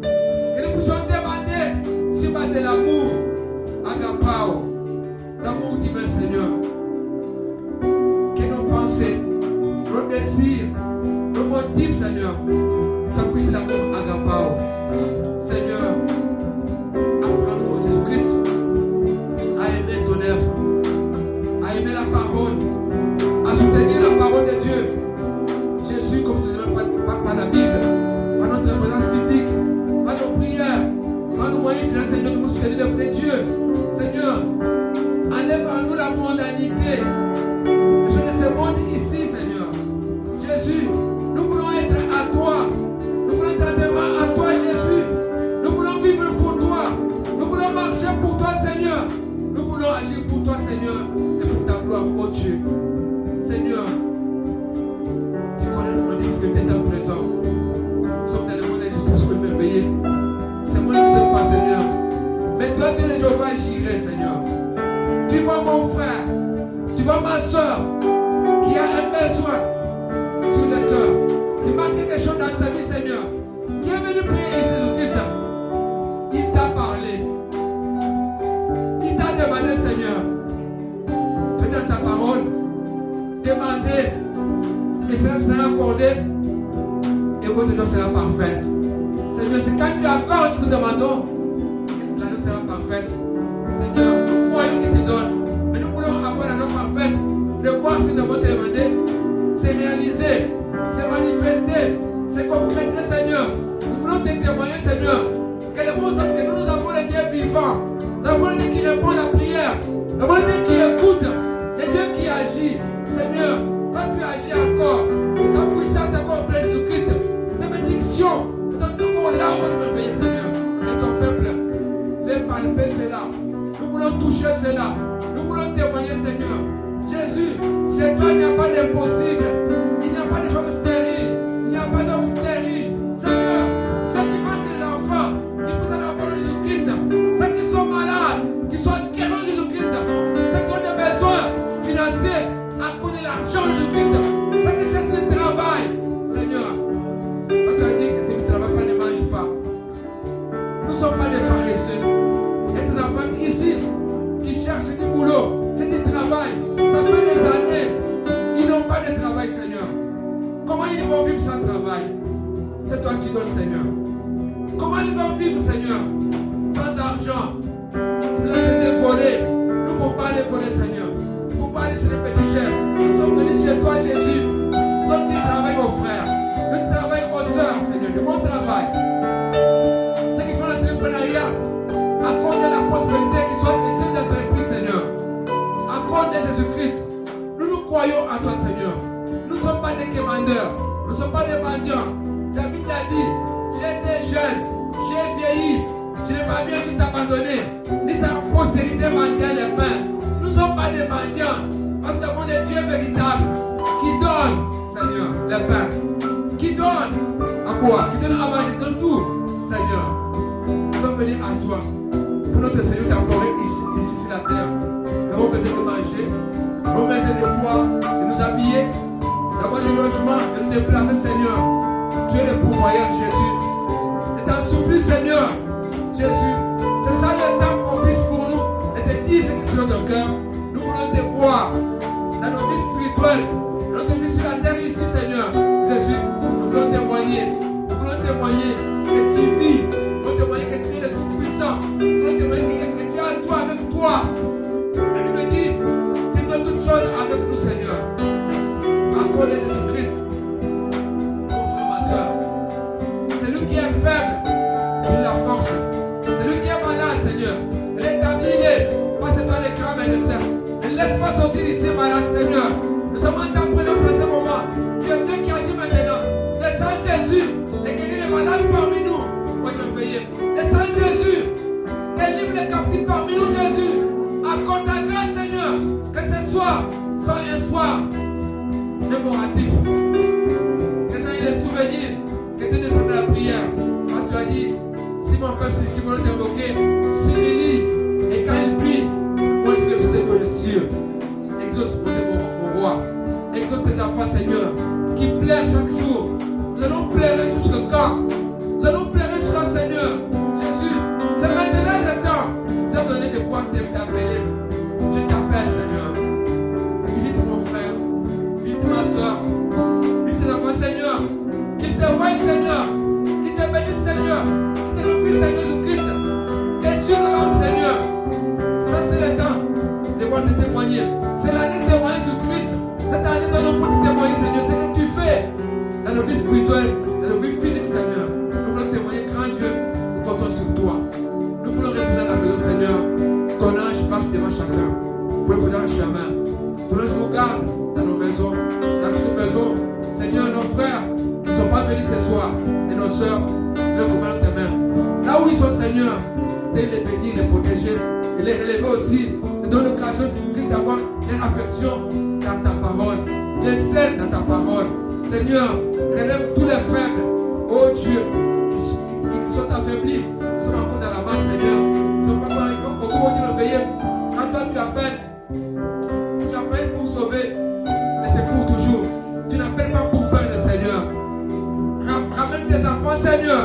A: que nous puissions demander sur de l'amour, agapao, l'amour divin, Seigneur. Que nos pensées, nos désirs, nos motifs, Seigneur, s'appuient l'amour agapao. Seigneur, apprends-nous, Jésus-Christ, à aimer ton œuvre, à aimer la parole, à soutenir la parole de Dieu. Jésus, comme tu ne pas la Bible, par notre présence physique, par nos prières, par nos moyens financiers, Seigneur, nous soutenir l'œuvre de Dieu. Seigneur, enlève en nous la mondanité. Je de ce monde ici, Seigneur. Jésus, nous voulons être à toi. Nous voulons être entièrement à toi, Jésus. Nous voulons vivre pour toi. Nous voulons marcher pour toi, Seigneur. Nous voulons agir pour toi, Seigneur, et pour ta gloire, oh Dieu. Seigneur, tu connais nos difficultés dans le présent. Nous sommes dans le monde d'injustice merveilleux. C'est moi qui ne sais pas, Seigneur. Mais toi, tu es le Jéhovah Jireh, Seigneur. Tu vois mon frère, tu vois ma soeur qui a un besoin sur le cœur, qui manque quelque chose dans sa vie, Seigneur, qui est venu prier ici, Jésus-Christ. Il t'a parlé. Il t'a demandé, Seigneur, tu es dans ta parole, demandez, et cela sera accordé, et votre joie sera parfaite. Seigneur, c'est quand tu accordes ce que nous demandons, la joie sera parfaite. Seigneur, nous croyons qu'il te donne, mais nous voulons avoir la joie parfaite, de voir ce que nous avons demandé, c'est réalisé, c'est manifesté, c'est concrétisé, Seigneur. Nous voulons te témoigner, Seigneur, que le monde sache que nous avons le Dieu vivant, nous avons le Dieu qui répond à la prière, nous avons le Dieu qui écoute, le Dieu qui agit. Seigneur, toi tu agis encore, ta puissance est encore pleine de Christ, ta bénédiction, ton corps là, on est merveilleux, Seigneur, et ton peuple fait palper cela. Nous voulons toucher cela. Nous voulons témoigner, Seigneur. Jésus, chez toi, il n'y a pas d'impossible. Il n'y a pas de choses stériles. Il n'y a pas d'hommes stériles. Seigneur, ceux qui manquent les enfants, qui poussent à la parole de Jésus-Christ, ceux qui sont malades, qui sont guéris téléphoner, Seigneur. Pour pas aller chez les petits chefs. Nous sommes venus chez toi, Jésus. Donne du travail aux frères. Du travail aux sœurs, Seigneur. De bon travail. Ceux qui font l'entrepreneuriat. Accorde la prospérité qui soit des chefs d'entreprise, Seigneur. Accorde Jésus-Christ. Nous croyons en toi, Seigneur. Nous ne sommes pas des commandeurs. Nous ne sommes pas des mendiants. David l'a dit. J'étais jeune. J'ai vieilli. Je n'ai pas bien tout abandonné. Ni sa postérité mendiant les mains. Nous ne sommes pas des mendiants. Nous avons des dieux véritables qui donnent, Seigneur, le pain. Qui donnent à boire. Qui donnent à manger. Qui donnent tout, Seigneur. Nous sommes venus à toi. Pour notre Seigneur temporel ici sur la terre. Nous avons besoin de manger. Nous avons besoin de boire, de nous habiller, d'avoir du logement, de nous déplacer, Seigneur. Tu es le pourvoyeur, Jésus. Et t'en supplie, Seigneur. Jésus, c'est ça le temps propice pour nous. Et te dire ce qui est sur notre cœur. Nous voulons te voir dans nos vies spirituelles, dans notre vie sur la terre ici, Seigneur. Jésus, nous voulons témoigner. Nous voulons témoigner que tu vis. Nous voulons témoigner que tu es le Tout-Puissant. Nous voulons témoigner que tu es à toi, avec toi. La Bible dit, tu donnes toutes choses avec nous, Seigneur. Accorde Jésus-Christ. Mon frère, ma soeur. C'est lui qui est faible. Il la force. C'est lui qui est malade, Seigneur. Rétablis-le. Passe-toi les crânes médecins. Ne laisse pas sortir ici malade, Seigneur. Nous sommes en ta présence en ce moment. Tu es Dieu qui agit maintenant. Descends Jésus et guéris les malades parmi nous. Pour nous veiller. Descends Jésus. Délivre les captifs parmi nous, Jésus. Accorde ta grâce, Seigneur. Que ce soir soit un soir mémoratif. Que ça ait les souvenirs. Que tu descendes la prière. Quand tu as dit, si mon peuple qui veut t'invoquer, s'humilie. Et quand il prie, moi je vais sauter dans les cieux. Exauce mon roi. Exauce tes enfants, Seigneur, qui pleurent chaque jour. Nous allons pleurer jusqu'à quand? Nous allons pleurer jusqu'à Seigneur. Jésus, c'est maintenant le temps de donner de quoi t'appeler. Je t'appelle, Seigneur. Visite mon frère. Visite ma soeur. Visite tes enfants, Seigneur. Qu'ils te voient, Seigneur. Qu'ils te bénissent, Seigneur. Qu'ils te refusent, Seigneur Jésus-Christ. Et sur l'homme, Seigneur. Ça, c'est le temps de pouvoir te témoigner. C'est l'année de témoigner de Christ. Cette année, ton nom pour te témoigner, Seigneur. C'est ce que tu fais dans nos vies spirituelles, dans nos vies physiques, Seigneur. Nous voulons témoigner, grand Dieu. Nous comptons sur toi. Nous voulons retourner à la maison, Seigneur. Ton ange marche devant chacun pour le un chemin. Ton ange nous garde dans nos maisons, dans toutes nos maisons. Seigneur, nos frères qui ne sont pas venus ce soir, et nos soeurs, leur commande tes mains. Là où ils sont, Seigneur, de les bénir, les protéger, et les relever aussi, et donner l'occasion d'avoir une affection dans ta parole, des selles dans ta parole. Seigneur, relève tous les faibles, oh Dieu, qui sont affaiblis. Nous sommes encore dans la masse, Seigneur. Nous ne sommes pas arrivés au cours de nos veillées. Quand toi tu appelles pour sauver, et c'est pour toujours. Tu n'appelles pas pour perdre, Seigneur. Ramène tes enfants, Seigneur,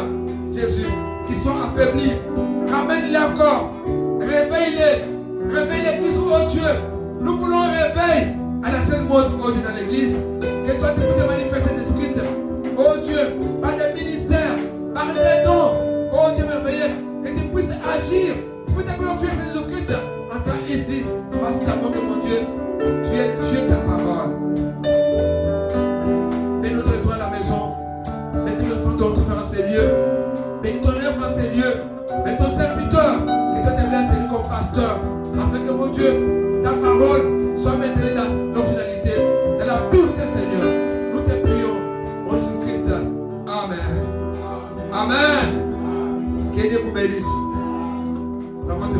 A: Jésus, qui sont affaiblis. Ramène-les encore. Réveille-les. Réveille l'église, oh Dieu. Nous voulons un réveil à la seule mode, oh Dieu, dans l'église. Que toi, tu peux te manifester, Jésus-Christ. Oh Dieu,